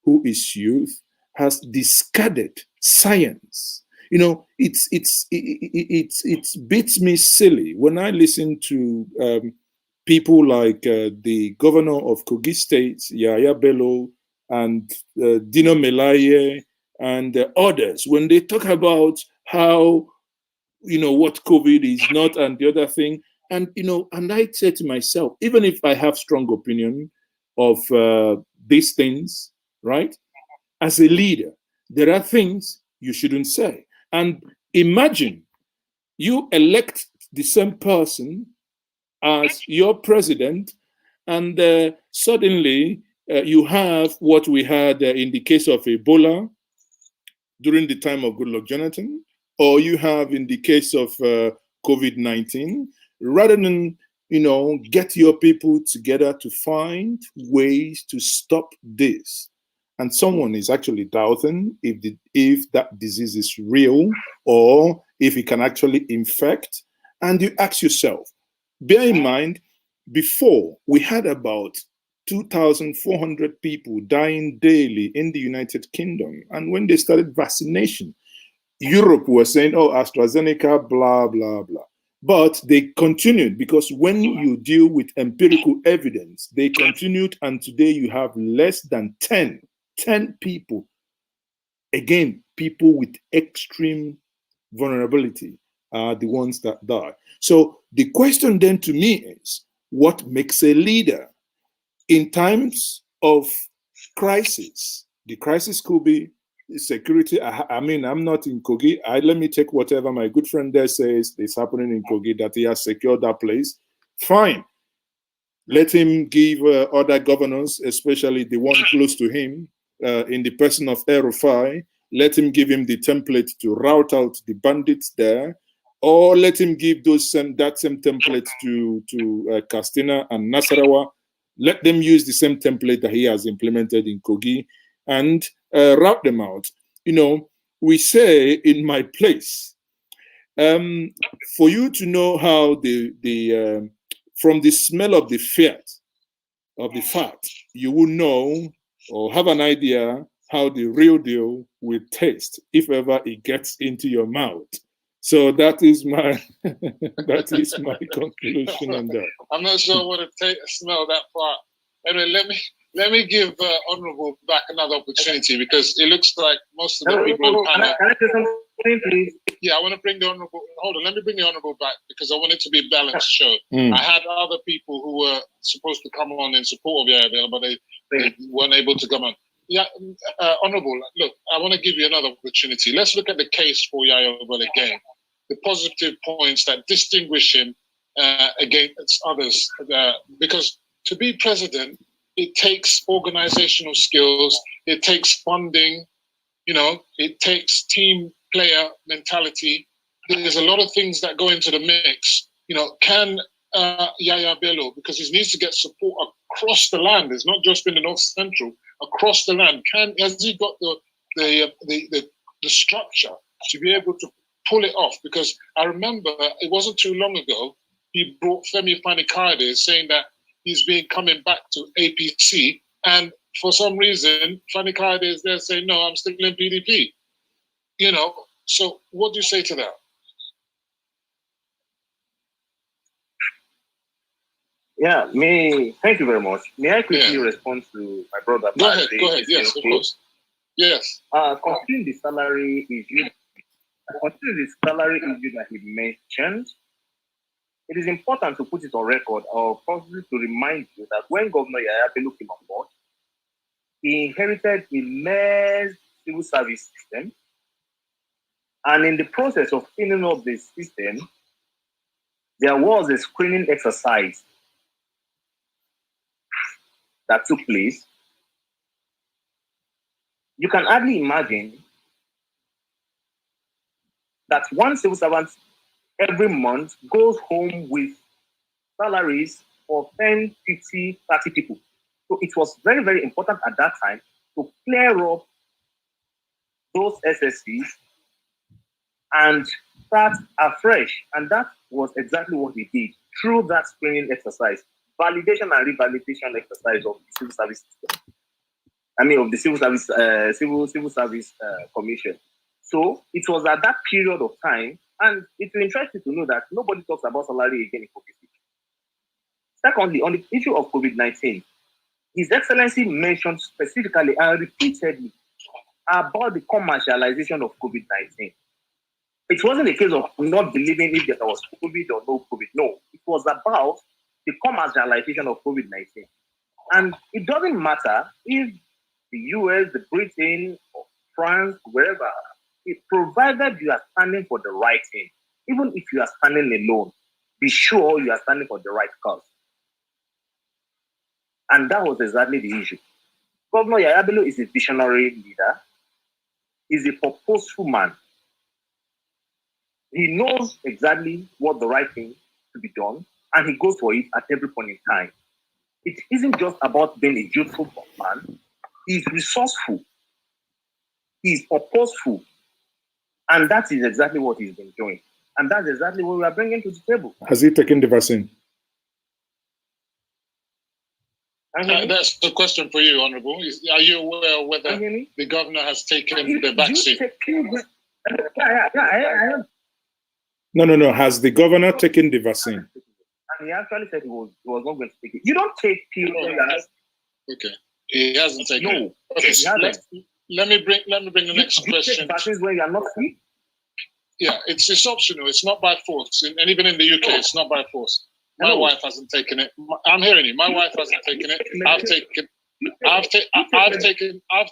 who is youth, has discarded science. You know, it beats me silly when I listen to people like the governor of Kogi State, YAHAYA BELLO, and Dino Melaye, and others, when they talk about how, you know, what COVID is not and the other thing. And, you know, and I say to myself, even if I have strong opinion of these things, right? As a leader, there are things you shouldn't say. And imagine you elect the same person as your president, and suddenly you have what we had in the case of Ebola during the time of Goodluck Jonathan, or you have in the case of COVID-19, rather than, you know, get your people together to find ways to stop this. And someone is actually doubting if that disease is real or if it can actually infect. And you ask yourself, bear in mind, before we had about 2,400 people dying daily in the United Kingdom. And when they started vaccination, Europe was saying, oh, AstraZeneca, blah, blah, blah. But they continued, because when you deal with empirical evidence, they continued, and today you have less than 10 people. Again, people with extreme vulnerability are the ones that die. So the question then to me is, what makes a leader? In times of crisis, the crisis could be security. I mean, I'm not in Kogi. Let me take whatever my good friend there says is happening in Kogi, that he has secured that place. Fine. Let him give other governors, especially the one close to him, in the person of El-Rufai, let him give him the template to rout out the bandits there, or let him give that same template to Castina and Nasarawa. Let them use the same template that he has implemented in Kogi and route them out. You know, we say in my place, for you to know how the from the smell of the fat, you will know or have an idea how the real deal will taste if ever it gets into your mouth. So that is my conclusion on that. I'm not sure I want to smell that part. Anyway, let me give Honorable back another opportunity, because it looks like most of the people on the panel. Can I say something, please? Yeah, I want to bring the Honorable. Hold on, let me bring the Honorable back, because I want it to be a balanced show. I had other people who were supposed to come on in support of YAHAYA, but they weren't able to come on. Yeah, Honorable, look, I want to give you another opportunity. Let's look at the case for YAHAYA again. The positive points that distinguish him against others. Because to be president, it takes organizational skills, it takes funding, it takes team player mentality. There's a lot of things that go into the mix. Can YAHAYA BELLO, because he needs to get support across the land, it's not just in the North Central, across the land, has he got the structure to be able to pull it off? Because I remember it wasn't too long ago, he brought Femi Fani-Kayode saying that he's coming back to APC, and for some reason, Fani-Kayode is there saying, no, I'm still in PDP. So what do you say to that? Yeah, thank you very much. May I quickly respond to my brother? Go ahead, yes, of course. Yes. Considering the salary issue that he mentioned, it is important to put it on record, or possibly to remind you, that when Governor YAHAYA BELLO came on board, he inherited a merged civil service system, and in the process of cleaning up the system, there was a screening exercise that took place. You can hardly imagine that one civil servant every month goes home with salaries for 10, 50, 30 people. So it was very, very important at that time to clear up those SSCs and start afresh. And that was exactly what he did through that screening exercise, validation and revalidation exercise of the civil service system. Of the civil service commission. So it was at that period of time, and it's interesting to know that nobody talks about salary again in COVID. Secondly, on the issue of COVID-19, His Excellency mentioned specifically and repeatedly about the commercialization of COVID-19. It wasn't a case of not believing if there was COVID or no COVID. No, it was about the commercialization of COVID-19. And it doesn't matter if the US, the Britain, or France, wherever, provided you are standing for the right thing. Even if you are standing alone, be sure you are standing for the right cause. And that was exactly the issue. Governor YAHAYA BELLO is a visionary leader. He's a purposeful man. He knows exactly what the right thing to be done, and he goes for it at every point in time. It isn't just about being a youthful man. He's resourceful. He's purposeful. And that is exactly what he's been doing. And that's exactly what we are bringing to the table. Has he taken the vaccine? That's the question for you, Honorable. Are you aware whether the governor has taken the vaccine? No. Has the governor taken the vaccine? And he actually said he was not going to take it. You don't take pills. Okay. He hasn't taken it. Okay, so let me bring the next question. Take vaccines when you are not sick? Yeah, it's optional. It's not by force. And even in the UK, it's not by force. My wife hasn't taken it. I'm hearing you. My wife hasn't taken it. I've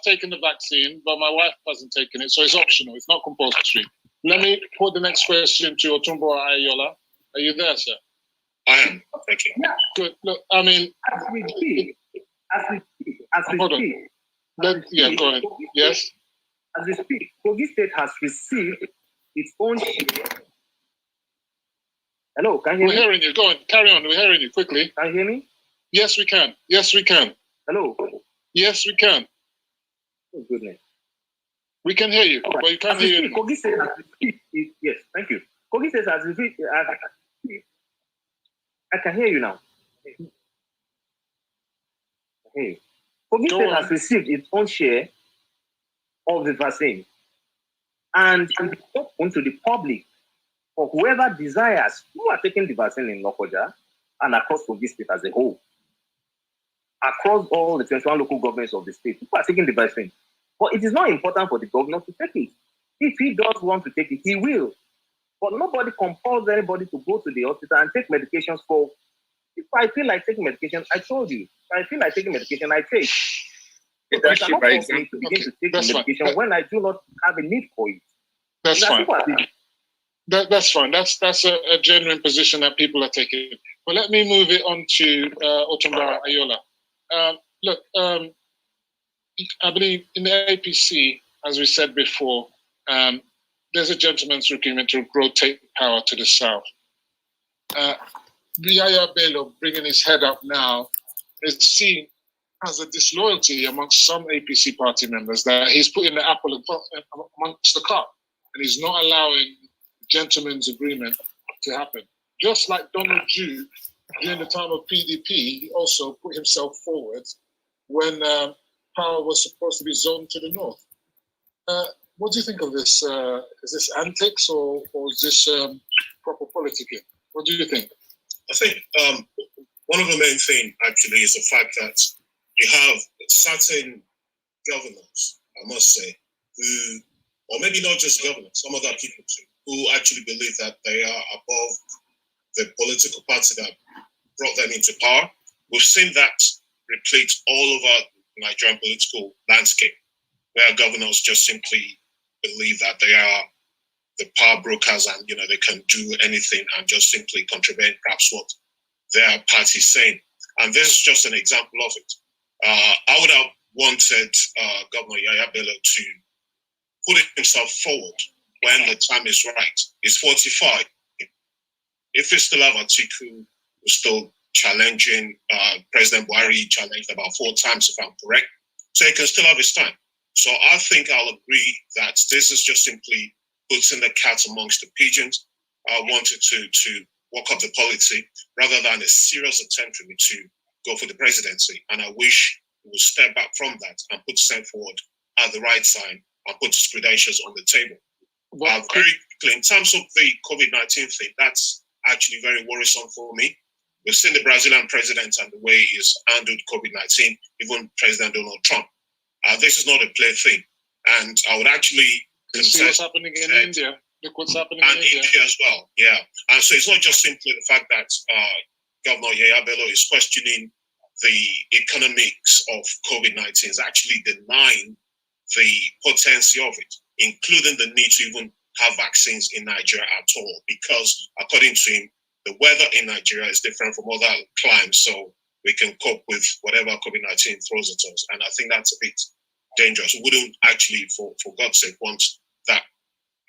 taken the vaccine, but my wife hasn't taken it. So it's optional. It's not compulsory. Let me put the next question to Otumbo Ayola. Are you there, sir? I am. Thank you. Yeah. Good. Look, I mean, as we speak. Hold on. Go ahead. Yes. As we speak, Kogi State has received its own share. Hello, can you hear me? We're hearing you. Go on. Carry on. We're hearing you quickly. Can you hear me? Yes, we can. Yes, we can. Hello. Yes, we can. Oh, goodness. We can hear you, right. But you can't hear you. Kogi State has received. Yes, thank you. Kogi State has received. I can hear you now. Hey, Kogi State has received its own share of the vaccine, and it is open to the public for whoever desires who are taking the vaccine in Lokoja and across Kogi State as a whole. Across all the 21 local governments of the state, people are taking the vaccine. But it is not important for the governor to take it. If he does want to take it, he will. But nobody compels anybody to go to the hospital and take medications for. If I feel like taking medication, I told you. If I feel like taking medication, I take. There cannot force me to begin to take medication when I do not have a need for it. That's fine. That's fine. That's a genuine position that people are taking. But let me move it on to Otumbara Ayola. Look, I believe in the APC, as we said before, there's a gentleman's agreement to rotate power to the south. YAHAYA BELLO bringing his head up now is seen as a disloyalty amongst some APC party members that he's putting the apple amongst the cart and he's not allowing gentleman's agreement to happen. Just like Donald Duke, during the time of PDP, he also put himself forward when power was supposed to be zoned to the north. What do you think of this? Is this antics or is this proper politicking? What do you think? I think one of the main things actually is the fact that you have certain governors, I must say, who, or maybe not just governors, some other people too, who actually believe that they are above the political party that brought them into power. We've seen that replete all over the Nigerian political landscape, where governors just simply believe that they are the power brokers and they can do anything and just simply contravene perhaps what their party is saying. And this is just an example of it. I would have wanted Governor YAHAYA BELLO to put himself forward when the time is right. He's 45. If we still have Atiku, who's still challenging, President Buhari challenged about 4 times, if I'm correct, so he can still have his time. So I think I'll agree that this is just simply putting the cat amongst the pigeons. I wanted to work up the policy rather than a serious attempt really to go for the presidency. And I wish he would step back from that and put himself forward at the right time and put his credentials on the table. Very quickly, in terms of the COVID-19 thing, that's actually very worrisome for me. We've seen the Brazilian president and the way he's handled COVID-19, even President Donald Trump. This is not a play thing. And I would actually see what's happening in India. Look what's happening in India as well. Yeah. And so it's not just simply the fact that Governor YAHAYA BELLO is questioning the economics of COVID-19, is actually denying the potency of it, including the need to even have vaccines in Nigeria at all, because according to him, the weather in Nigeria is different from other climes, so we can cope with whatever COVID-19 throws at us. And I think that's a bit dangerous. We wouldn't actually, for God's sake, want that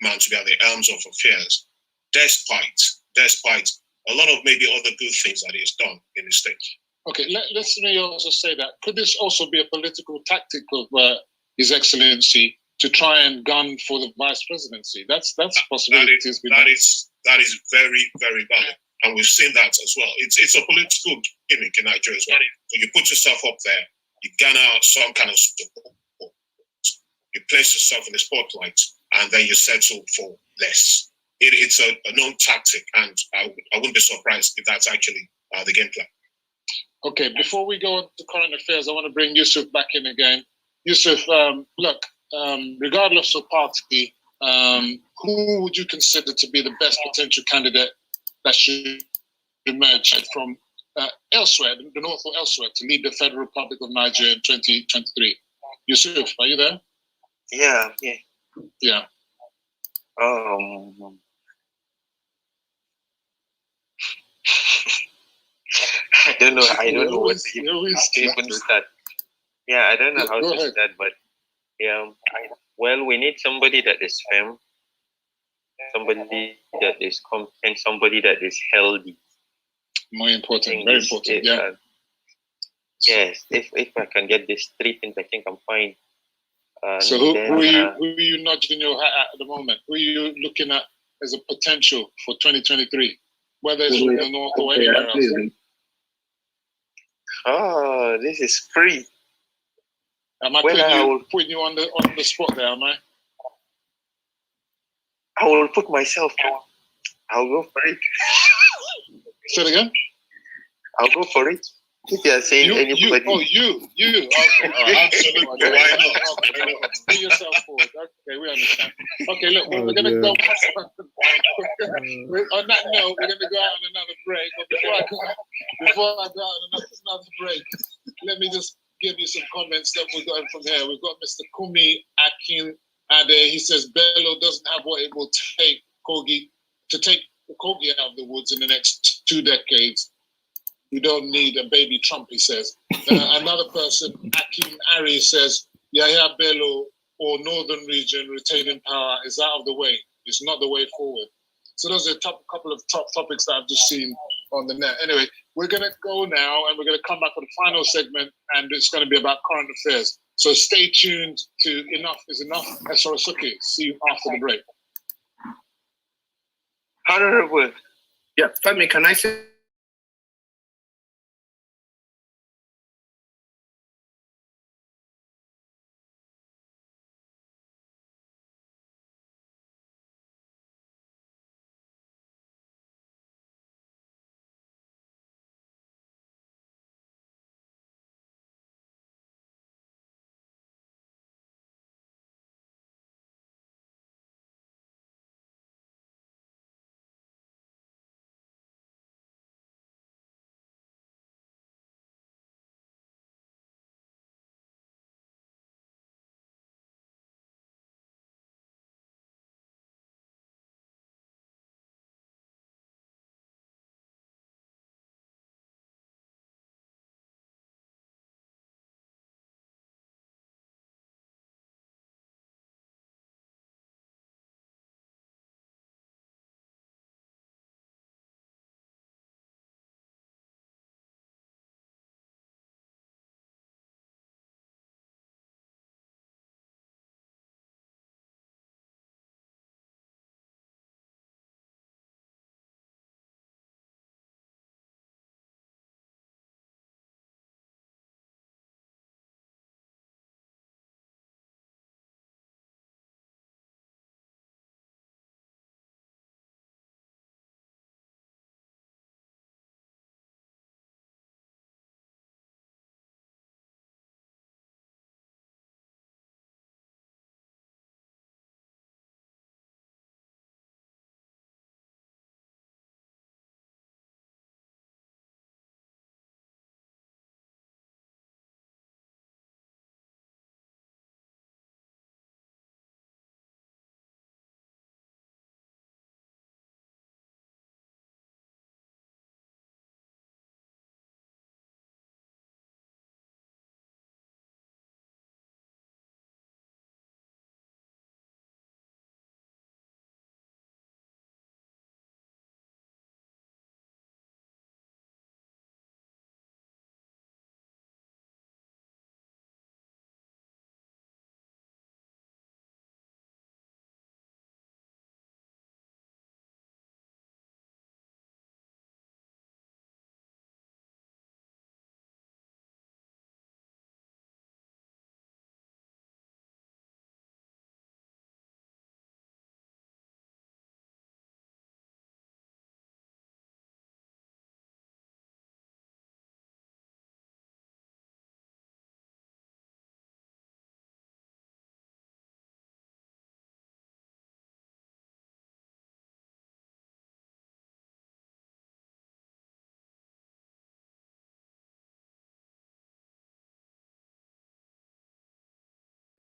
man to be at the helms of affairs, despite a lot of maybe other good things that he's done in the state. Okay, let's me also say that. Could this also be a political tactic of His Excellency to try and gun for the vice presidency? That's a possibility. That is very, very valid. And we've seen that as well. It's a political gimmick in Nigeria as well. So you put yourself up there, you garner some kind of support, you place yourself in the spotlight, and then you settle for less. It's a known tactic, and I wouldn't be surprised if that's actually the game plan. Okay, before we go on to current affairs, I want to bring Yusuf back in again. Yusuf, look, regardless of party, who would you consider to be the best potential candidate that should emerge from elsewhere, the north or elsewhere, to lead the Federal Republic of Nigeria in 2023? Yusuf, are you there? Yeah. I don't know what to even start. Yeah, I don't know how to start, but yeah, we need somebody that is firm, somebody that is competent, somebody that is healthy. More important, very important. Yes, if I can get these 3 things, I think I'm fine. So who are you nudging your hat at the moment? Who are you looking at as a potential for 2023? whether it's from the north or anywhere else. Oh, this is free. Am I putting you on the spot there, am I? I will put myself. I'll go for it. Say it again? I'll go for it. If you are saying anybody. You. Okay. Absolutely. Why not? Put yourself forward. Okay, we understand. Okay, look, we're going to go on that note, we're going to go out on another break. But before I go out on another break, let me just give you some comments that we've got from here. We've got Mr. Kumi Akin Ade. He says Bello doesn't have what it will take to take the Kogi out of the woods in the next 2 decades. You don't need a baby Trump, he says. Another person, Akim Ari, says YAHAYA Bello or Northern region retaining power is out of the way. It's not the way forward. So those are a couple of top topics that I've just seen on the net. Anyway, we're going to go now and we're going to come back for the final segment, and it's going to be about current affairs. So stay tuned to Enough is Enough. Esorosuke. See you after the break. Honorable. Yeah, Femi, can I say?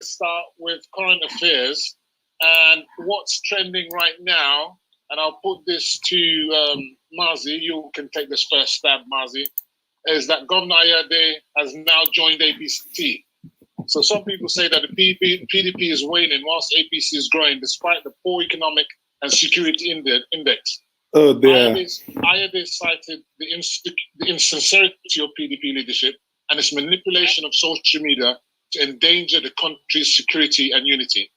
Start with current affairs and what's trending right now. And I'll put this to Mazi. You can take this first stab, Mazi. Is that Governor Ayade has now joined APC. So some people say that the PDP is waning whilst APC is growing despite the poor economic and security index. Ayade cited the insincerity of PDP leadership and its manipulation of social media to endanger the country's security and unity.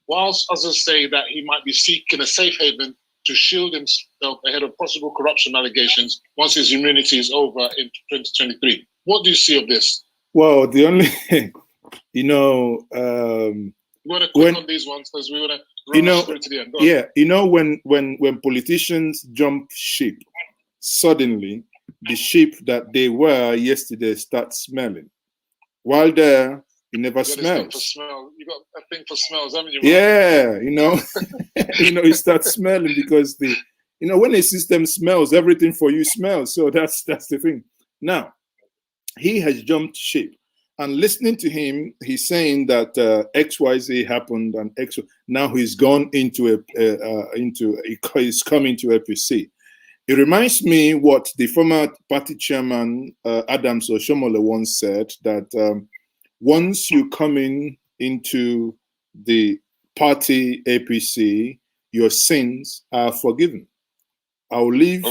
Whilst others say that he might be seeking a safe haven to shield himself ahead of possible corruption allegations once his immunity is over in 2023. What do you see of this? Well, the only, you know, you want to click on these ones because we want to run through to the end. Yeah, you know, when politicians jump ship, suddenly the ship that they were yesterday start smelling. While there, it never smells. You got a thing for smells, haven't you? Yeah, you know, you know, it starts smelling because you know, when a system smells, everything for you smells. So that's the thing. Now, he has jumped ship, and listening to him, he's saying that XYZ happened, and X. Now he's gone into he's coming to APC. It reminds me what the former party chairman Adams Oshomole once said, that once you come into the party APC, your sins are forgiven. I'll leave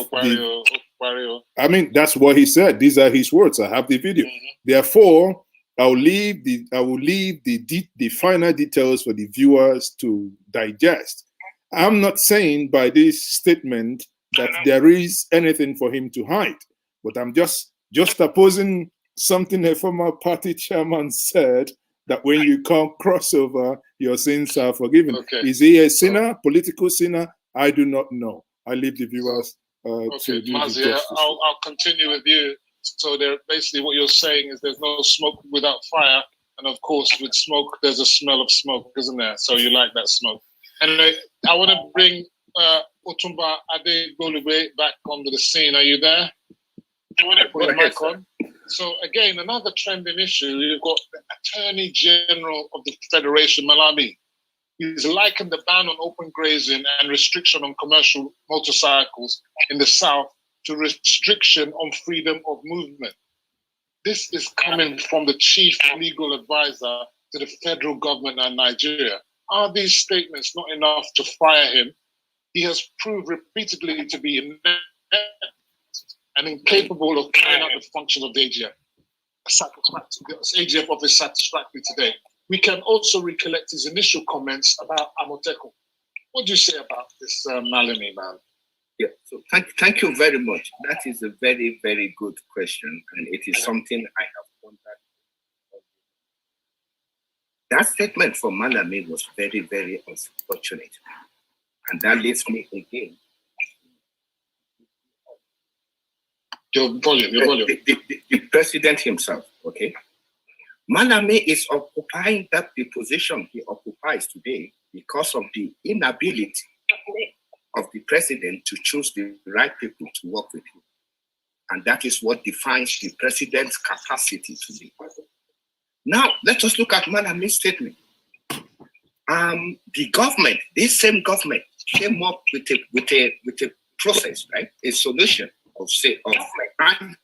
I mean, that's what he said. These are his words. I have the video. Therefore, I will leave the final details for the viewers to digest. I'm not saying by this statement that there is anything for him to hide, but I'm just opposing something a former party chairman said, that when you come crossover, your sins are forgiven. Okay. Is he a sinner, political sinner? I do not know. I leave the viewers to do the justice. I'll continue with you. So basically what you're saying is there's no smoke without fire. And of course, with smoke, there's a smell of smoke, isn't there? So you like that smoke. Anyway, I want to bring Otumba Adegbolugbe back onto the scene. Are you there? I want to put the mic on. So again, another trending issue, you've got the Attorney General of the Federation, Malami. He's likened the ban on open grazing and restriction on commercial motorcycles in the South to restriction on freedom of movement. This is coming from the chief legal advisor to the federal government and Nigeria. Are these statements not enough to fire him? He has proved repeatedly to be inept and incapable of carrying out the functions of the AGF. The AGF office satisfactorily today. We can also recollect his initial comments about Amotekun. What do you say about this Malami, man? Yeah, so thank you very much. That is a very, very good question, and it is something I have wondered. That statement from Malami was very, very unfortunate. And that leads me again. Your volume. The president himself, okay? Malami is occupying the position he occupies today because of the inability of the president to choose the right people to work with him. And that is what defines the president's capacity today. Now, let us look at Malami's statement. The government, this same government, came up with a process, right? A solution of ranching.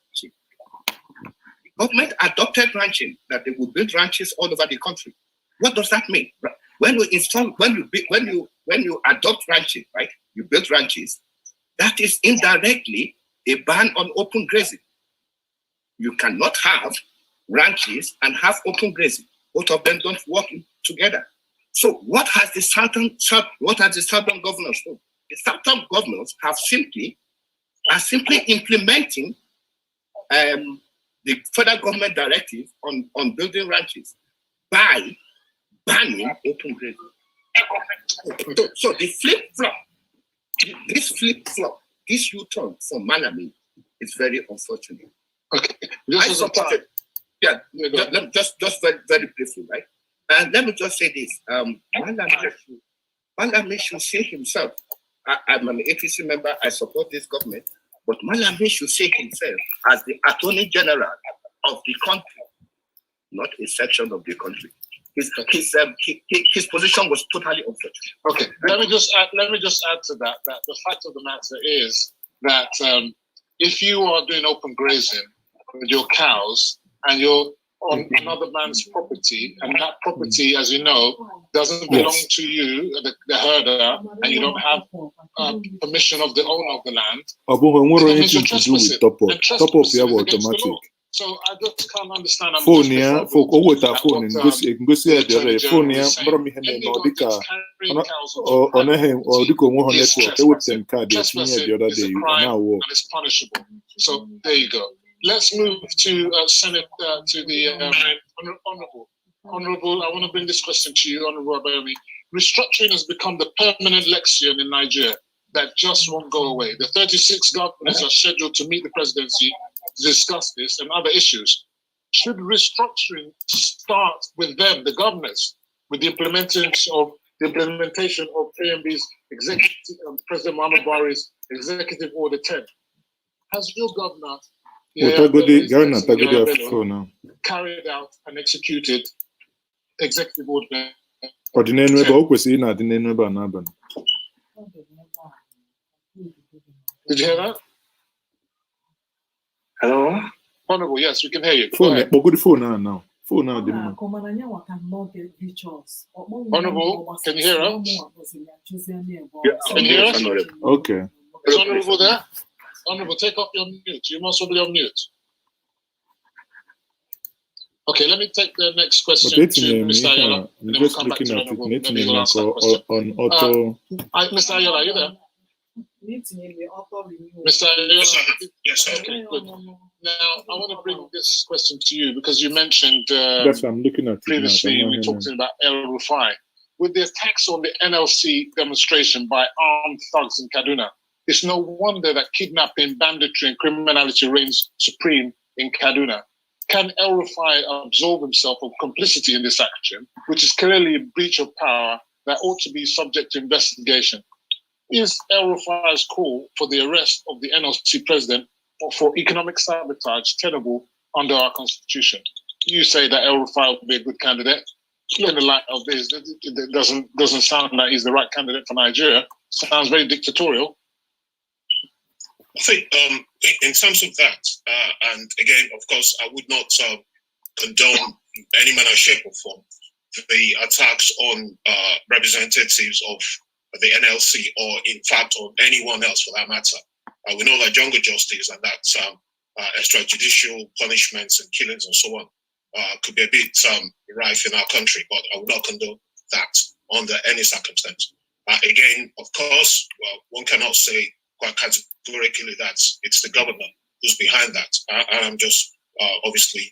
The government adopted ranching, that they would build ranches all over the country. What does that mean? When you adopt ranching, right? You build ranches. That is indirectly a ban on open grazing. You cannot have ranches and have open grazing. Both of them don't work together. So what has the southern governors done? The southern governors are simply implementing the federal government directive on building ranches by banning open grazing. So the flip-flop, this U-turn from Malami is very unfortunate. Okay. I support it. Yeah, just very, very briefly, right? And let me just say this. Malami should say himself, I'm an APC member, I support this government, but Malami should say himself as the Attorney General of the country, not a section of the country. His position was totally unfortunate. Okay, let me just add to that the fact of the matter is that if you are doing open grazing with your cows and you're on another man's property, and that property, as you know, doesn't belong to you, the herder, and you don't have permission of the owner of the land, Top-up, you have automatic. So I just can't understand. I'm phone just ya befuddled for over the at phone what, and go see the the Attorney phone General ya is saying. bro me hen no Anyone dika that's carrying cows onto on a private him or the property go on is network they would trespassing. send card the Trespassing other is day a on crime our work. and it's punishable. So there you go. Let's move to Senate, to the Honorable, I want to bring this question to you, Honorable Abayomi. Restructuring has become the permanent lexion in Nigeria that just won't go away. The 36 governors are scheduled to meet the presidency to discuss this and other issues. Should restructuring start with them, the governors, with the implementation of PMB's President Muhammad Buhari's Executive Order 10? Has your governor carried out and executed Executive Order? Did you hear that? Hello? Honorable, yes, we can hear you. Phone now. Honorable, can you hear us? Yeah, can you hear us? Okay. Is Honorable there? Honorable, take off your mute. You must be on mute. Okay, let me take the next question to Mr. Ayola. I'm just looking at it. Maybe you'll ask that question. On auto. Mr. Ayola, are you there? Mr. Ayola? Yes, sir. Okay, good. Now, I want to bring this question to you because you mentioned that's what I'm looking at previously we talked about El Rufai. With the attacks on the NLC demonstration by armed thugs in Kaduna, it's no wonder that kidnapping, banditry, and criminality reigns supreme in Kaduna. Can El Rufai absolve himself of complicity in this action, which is clearly a breach of power that ought to be subject to investigation? Is El Rufai's call for the arrest of the NLC president for economic sabotage tenable under our constitution? You say that El Rufai would be a good candidate. In the light of this, it doesn't sound like he's the right candidate for Nigeria. Sounds very dictatorial. I think in terms of that, and again, of course, I would not condone any manner, shape, or form the attacks on representatives of the NLC or, in fact, on anyone else for that matter. We know that jungle justice and that extrajudicial punishments and killings and so on could be a bit rife in our country, but I would not condone that under any circumstance. Again, of course, one cannot say quite categorically that it's the government who's behind that. And I'm just obviously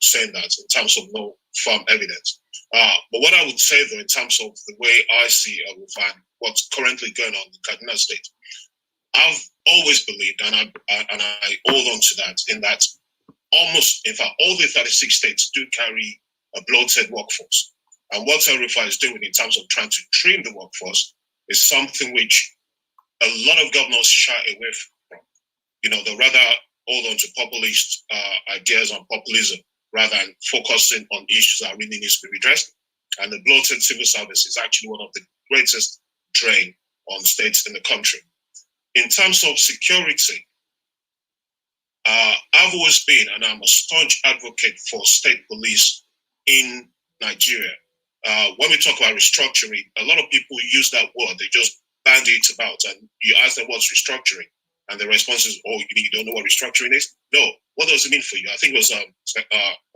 saying that in terms of no firm evidence. But what I would say, though, in terms of the way I see what's currently going on in Kaduna State, I've always believed, and I hold on to that, in that almost, in fact, all the 36 states do carry a bloated workforce. And what El Rufai is doing in terms of trying to trim the workforce is something which a lot of governors shy away from. You know, they rather hold on to populist ideas and populism rather than focusing on issues that really need to be redressed. And the bloated civil service is actually one of the greatest drain on states in the country. In terms of security, I've always been, and I'm a staunch advocate for state police in Nigeria. When we talk about restructuring, a lot of people use that word. They just bandy it about, and you ask them what's restructuring, and the response is, "Oh, you don't know what restructuring is?" No. What does it mean for you? I think it was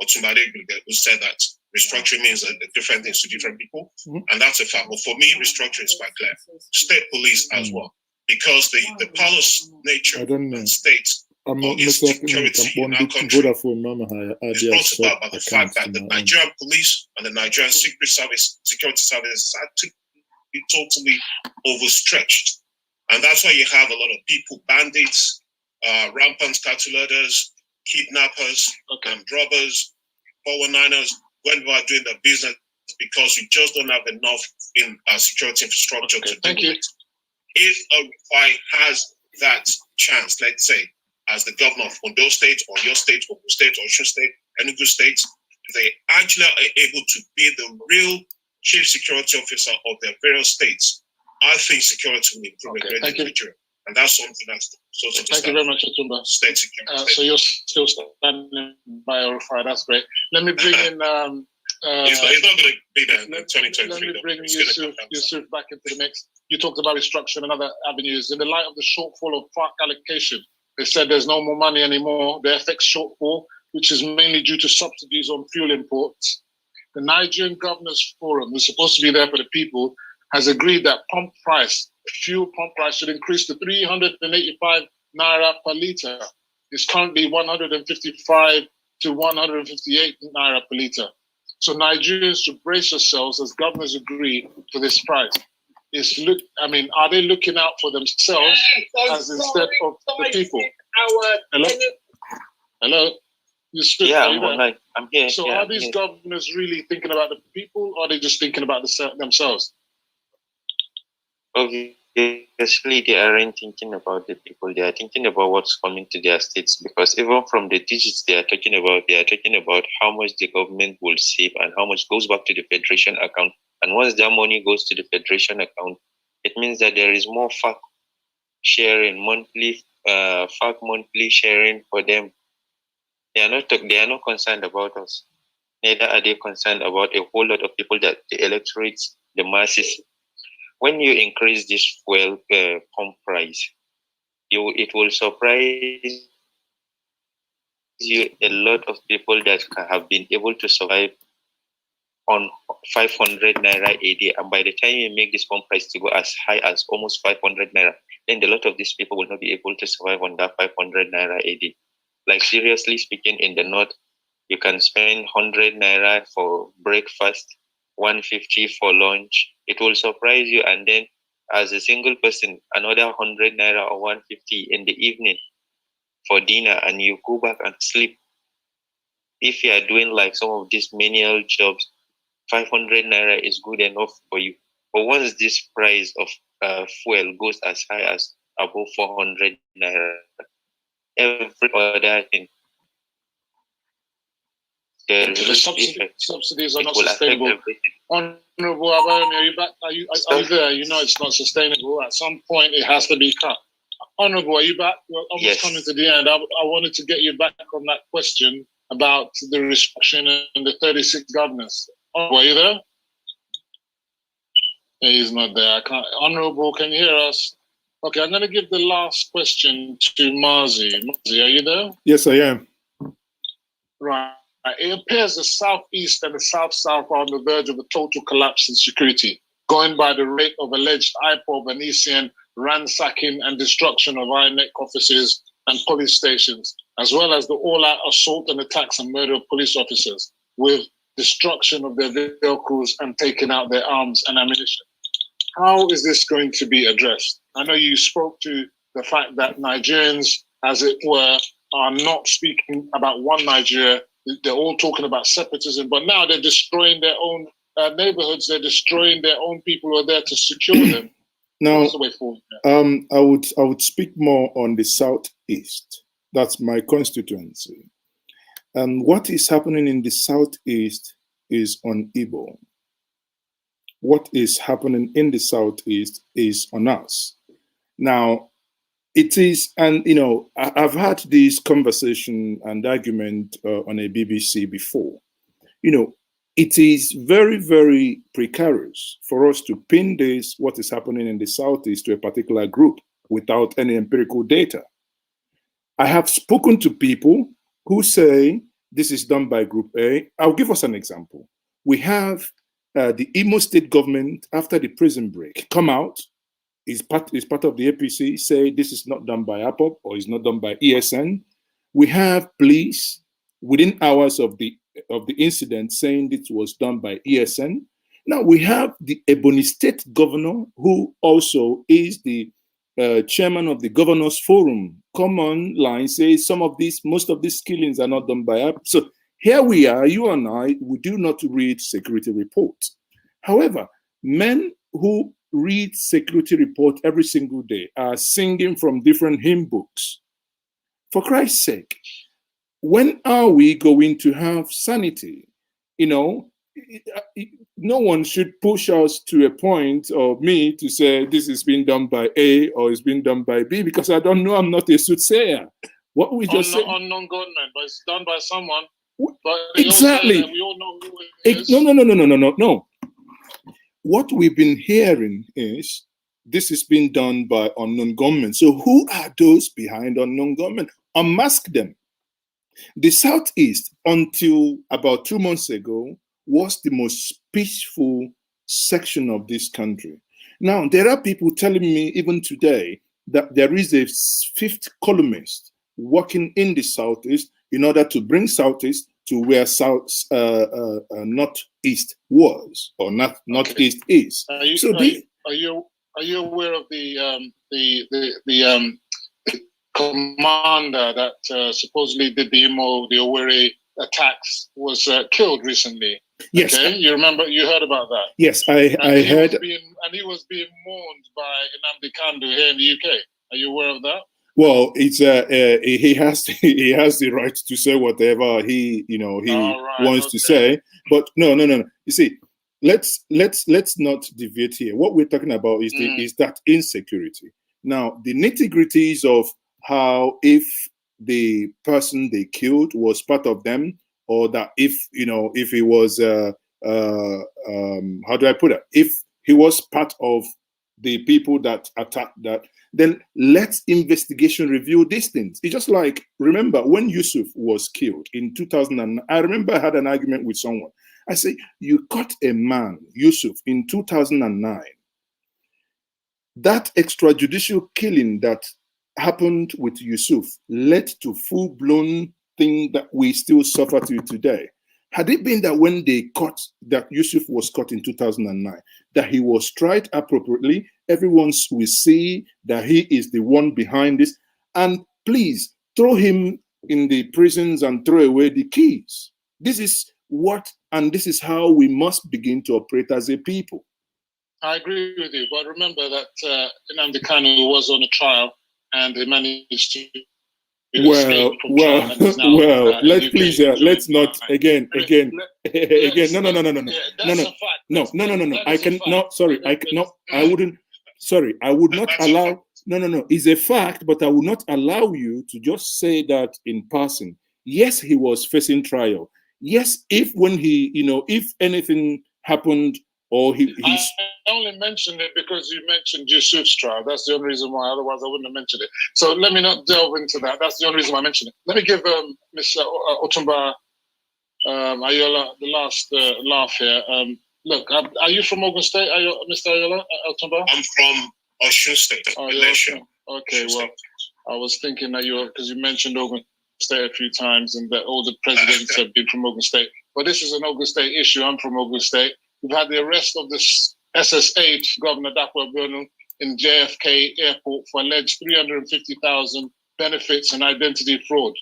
Otumade who said that restructuring means different things to different people, and that's a fact. But for me, restructuring is quite clear. State police as well, because the powerless nature and state I'm not security in our country is brought about by the fact that the Nigerian police and the Nigerian security service are totally overstretched. And that's why you have a lot of people, bandits, rampant cattle herders, kidnappers, robbers, 419ers, when we are doing the business, because you just don't have enough in security infrastructure to do it. If a Rufai has that chance, let's say, as the governor of Ondo State or your state, Ogun State, or Osun State, Enugu State, they actually are able to be the real chief security officer of their various states. I think security will improve in Nigeria. And that's something that's sort of Thank you very much, Otumba. State security. So you're still standing by El Rufai. That's great. Let me bring in... it's not going to be there in 2023. Let me bring Yusuf back into the mix. You talked about restructuring and other avenues. In the light of the shortfall of FARC allocation They said there's no more money anymore. The FX shortfall, which is mainly due to subsidies on fuel imports. The Nigerian Governors Forum, who's supposed to be there for the people, has agreed that fuel pump price should increase to 385 naira per litre. It's currently 155 to 158 naira per litre. So Nigerians should brace yourselves as governors agree to this price. Are they looking out for themselves instead of the people? Hello? I'm here. So are these governors really thinking about the people, or are they just thinking about themselves? Obviously, they aren't thinking about the people. They are thinking about what's coming to their states, because even from the digits they are talking about how much the government will save and how much goes back to the federation account. And once that money goes to the federation account, it means that there is more FAC sharing, monthly sharing for them. They are not concerned about us. Neither are they concerned about a whole lot of people, that the electorates, the masses. When you increase this fuel pump price, it will surprise you a lot of people that have been able to survive on 500 naira a day, and by the time you make this pump price to go as high as almost 500 naira, then a lot of these people will not be able to survive on that 500 naira a day. Like, seriously speaking, in the north, you can spend 100 naira for breakfast, 150 for lunch. It will surprise you, and then as a single person, another 100 naira or 150 in the evening for dinner, and you go back and sleep. If you are doing like some of these menial jobs, 500 naira is good enough for you. But once this price of fuel goes as high as above 400 naira, every other thing, the subsidies are not sustainable. Honorable Abayomi, are you back? Are you there? You know it's not sustainable. At some point, it has to be cut. Honorable, are you back? We're almost coming to the end. I wanted to get you back on that question about the restriction and the 36 governors. Honorable, are you there? He's not there. I can't. Honorable, can you hear us? Okay, I'm going to give the last question to Mazi. Mazi, are you there? Yes, I am. Right. It appears the southeast and the south-south are on the verge of a total collapse in security, going by the rate of alleged IPOB and ECN ransacking and destruction of INEC offices and police stations, as well as the all-out assault and attacks and murder of police officers, with destruction of their vehicles and taking out their arms and ammunition. How is this going to be addressed? I know you spoke to the fact that Nigerians, as it were, are not speaking about one Nigeria. They're all talking about separatism, but now they're destroying their own neighborhoods. They're destroying their own people who are there to secure them. Now, What's the way forward? I would speak more on the southeast. That's my constituency. And what is happening in the southeast is on Igbo. What is happening in the southeast is on us. Now, it is, and you know, I've had this conversation and argument on a BBC before. You know, it is very, very precarious for us to pin this, what is happening in the southeast, to a particular group without any empirical data. I have spoken to people who say this is done by Group A. I'll give us an example. We have the Imo State government, after the prison break, come out, is part of the APC, say this is not done by APOP or is not done by ESN. We have police within hours of the incident saying this was done by ESN. Now we have the Ebony State governor, who also is the chairman of the Governors Forum, come online, say most of these killings are not done by APOP. So here we are, you and I, we do not read security reports. However, men who read security report every single day are singing from different hymn books. For Christ's sake, when are we going to have sanity? You know, no one should push us to a point, or me to say this is being done by A or it's being done by B, because I don't know. I'm not a soothsayer. What we just say, unknown government, but it's done by someone. But exactly. We all know who it is. No. What we've been hearing is this is being done by unknown gunmen. So who are those behind unknown gunmen? Unmask them. The Southeast, until about 2 months ago, was the most peaceful section of this country. Now, there are people telling me even today that there is a fifth columnist working in the Southeast in order to bring Southeast to where Northeast was, or Northeast is. Are you aware of the commander that supposedly did the Owerri attacks was killed recently? Yes. Okay, you remember? You heard about that? Yes, I heard. He was being mourned by Nnamdi Kanu here in the UK. Are you aware of that? Well, it's he has the right to say whatever he wants to say. But no. You see, let's not deviate here. What we're talking about is is that insecurity. Now, the nitty-gritties of how, if the person they killed was part of them, or that if he was how do I put it? If he was part of the people that attacked that, then let investigation reveal these things. It's just like, remember when Yusuf was killed in 2009, I remember I had an argument with someone. I say, you caught a man, Yusuf, in 2009. That extrajudicial killing that happened with Yusuf led to full-blown thing that we still suffer to today. Had it been that when they caught, that Yusuf was caught in 2009, that he was tried appropriately, everyone will see that he is the one behind this, and please throw him in the prisons and throw away the keys. This is what, and this is how we must begin to operate as a people. I agree with you, but remember that Nnamdi Kanu was on a trial and he managed to let's not again. No. I would not allow. No. It's a fact, but I would not allow you to just say that in passing. Yes, he was facing trial. Yes, if anything happened, or I only mentioned it because you mentioned Yusuf's trial. That's the only reason why. Otherwise, I wouldn't have mentioned it. So let me not delve into that. That's the only reason why I mentioned it. Let me give Ms. Otumba Ayola the last laugh here. Look, are you from Ogun State, Mr. Ayola Otumba? I'm from Osun State. Oh, okay, well, I was thinking that because you mentioned Ogun State a few times and that all the presidents have been from Ogun State. But this is an Ogun State issue. I'm from Ogun State. We've had the arrest of this SSH, Governor Dapo Abiodun, in JFK Airport for alleged 350,000 benefits and identity fraud.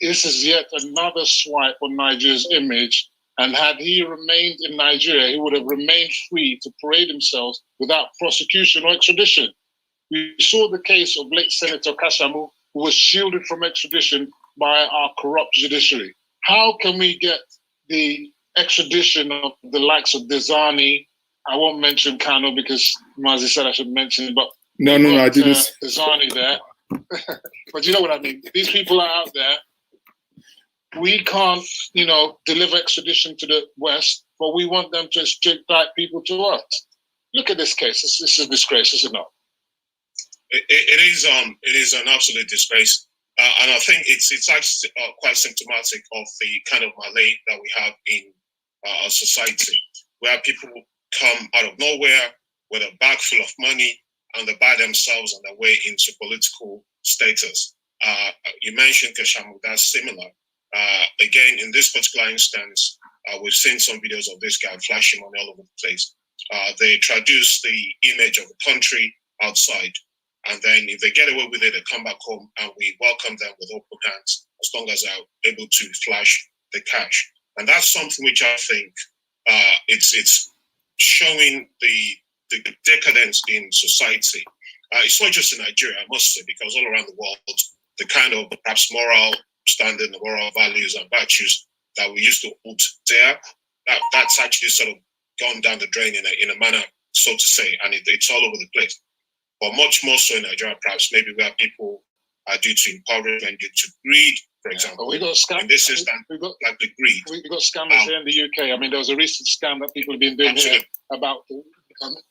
This is yet another swipe on Nigeria's image. And had he remained in Nigeria, he would have remained free to parade himself without prosecution or extradition. We saw the case of late Senator Kashamu, who was shielded from extradition by our corrupt judiciary. How can we get the extradition of the likes of Dezani? I won't mention Kano because Mazi said I should mention it, but no, I didn't. Dezani there. But you know what I mean. These people are out there. We can't, deliver extradition to the West, but we want them to extradite people to us. Look at this case. This is a disgrace, is it not? It is an absolute disgrace. And I think it's actually quite symptomatic of the kind of malaise that we have in our society, where people come out of nowhere with a bag full of money and they buy themselves on their way into political status. You mentioned Kashamu, that's similar. Again, in this particular instance, we've seen some videos of this guy flashing money all over the place. They traduce the image of the country outside, and then if they get away with it, they come back home and we welcome them with open hands as long as they're able to flash the cash. And that's something which I think it's showing the decadence in society. It's not just in Nigeria, I must say, because all around the world, the kind of perhaps moral standing, the moral values and virtues that we used to hold there, that's actually sort of gone down the drain in a manner, so to say, and it's all over the place. But much more so in Nigeria, perhaps maybe where people are due to impoverishment, due to greed, for example. We got scams. In this instance, like the greed. We got scammers here in the UK. I mean, there was a recent scam that people have been doing here about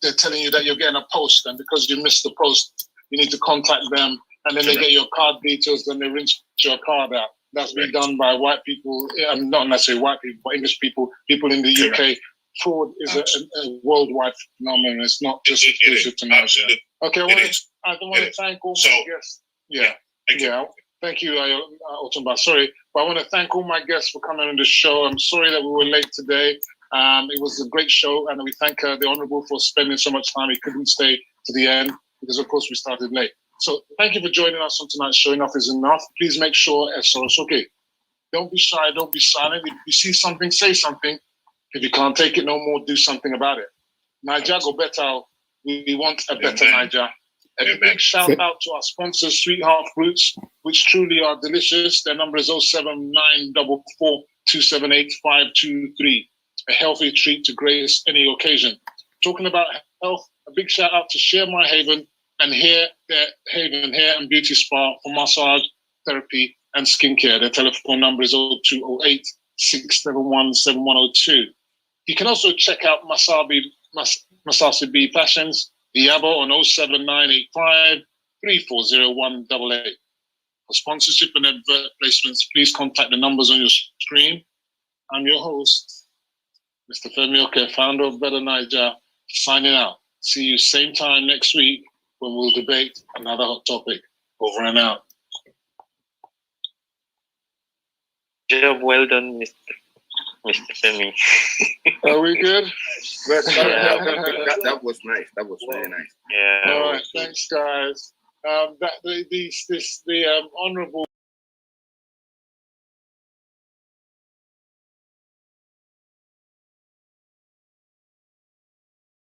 they're telling you that you're getting a post, and because you missed the post, you need to contact them, and then they get your card details, then they rinse your card out. That's been done by white people, not necessarily white people, but English people, people in the UK. Fraud is a worldwide phenomenon. It's not just exclusive to Nigeria. Okay, I want to thank all my guests. Thank you, Otumba. Sorry, but I want to thank all my guests for coming on the show. I'm sorry that we were late today. It was a great show, and we thank the Honourable for spending so much time. He couldn't stay to the end because, of course, we started late. So thank you for joining us on tonight's show. Enough is enough. Please make sure, okay, don't be shy, don't be silent. If you see something, say something. If you can't take it no more, do something about it. Niger go better. We want a better Niger. And a big shout out to our sponsors, Sweetheart Fruits, which truly are delicious. Their number is 07944 278 A healthy treat to grace any occasion. Talking about health, a big shout out to Share My Haven and Hair and Beauty Spa for massage, therapy, and skincare. Their telephone number is 0208 671 7102. You can also check out Masabi B Fashions, Diabo on 07985 340188. For sponsorship and advert placements, please contact the numbers on your screen. I'm your host, Mr. Femi Oke, founder of Better Niger, signing out. See you same time next week when we'll debate another hot topic. Over and out. Job well done, Mr. Femi. Are we good? That was nice. That was very nice. Yeah. All right. Thanks, guys. The Honourable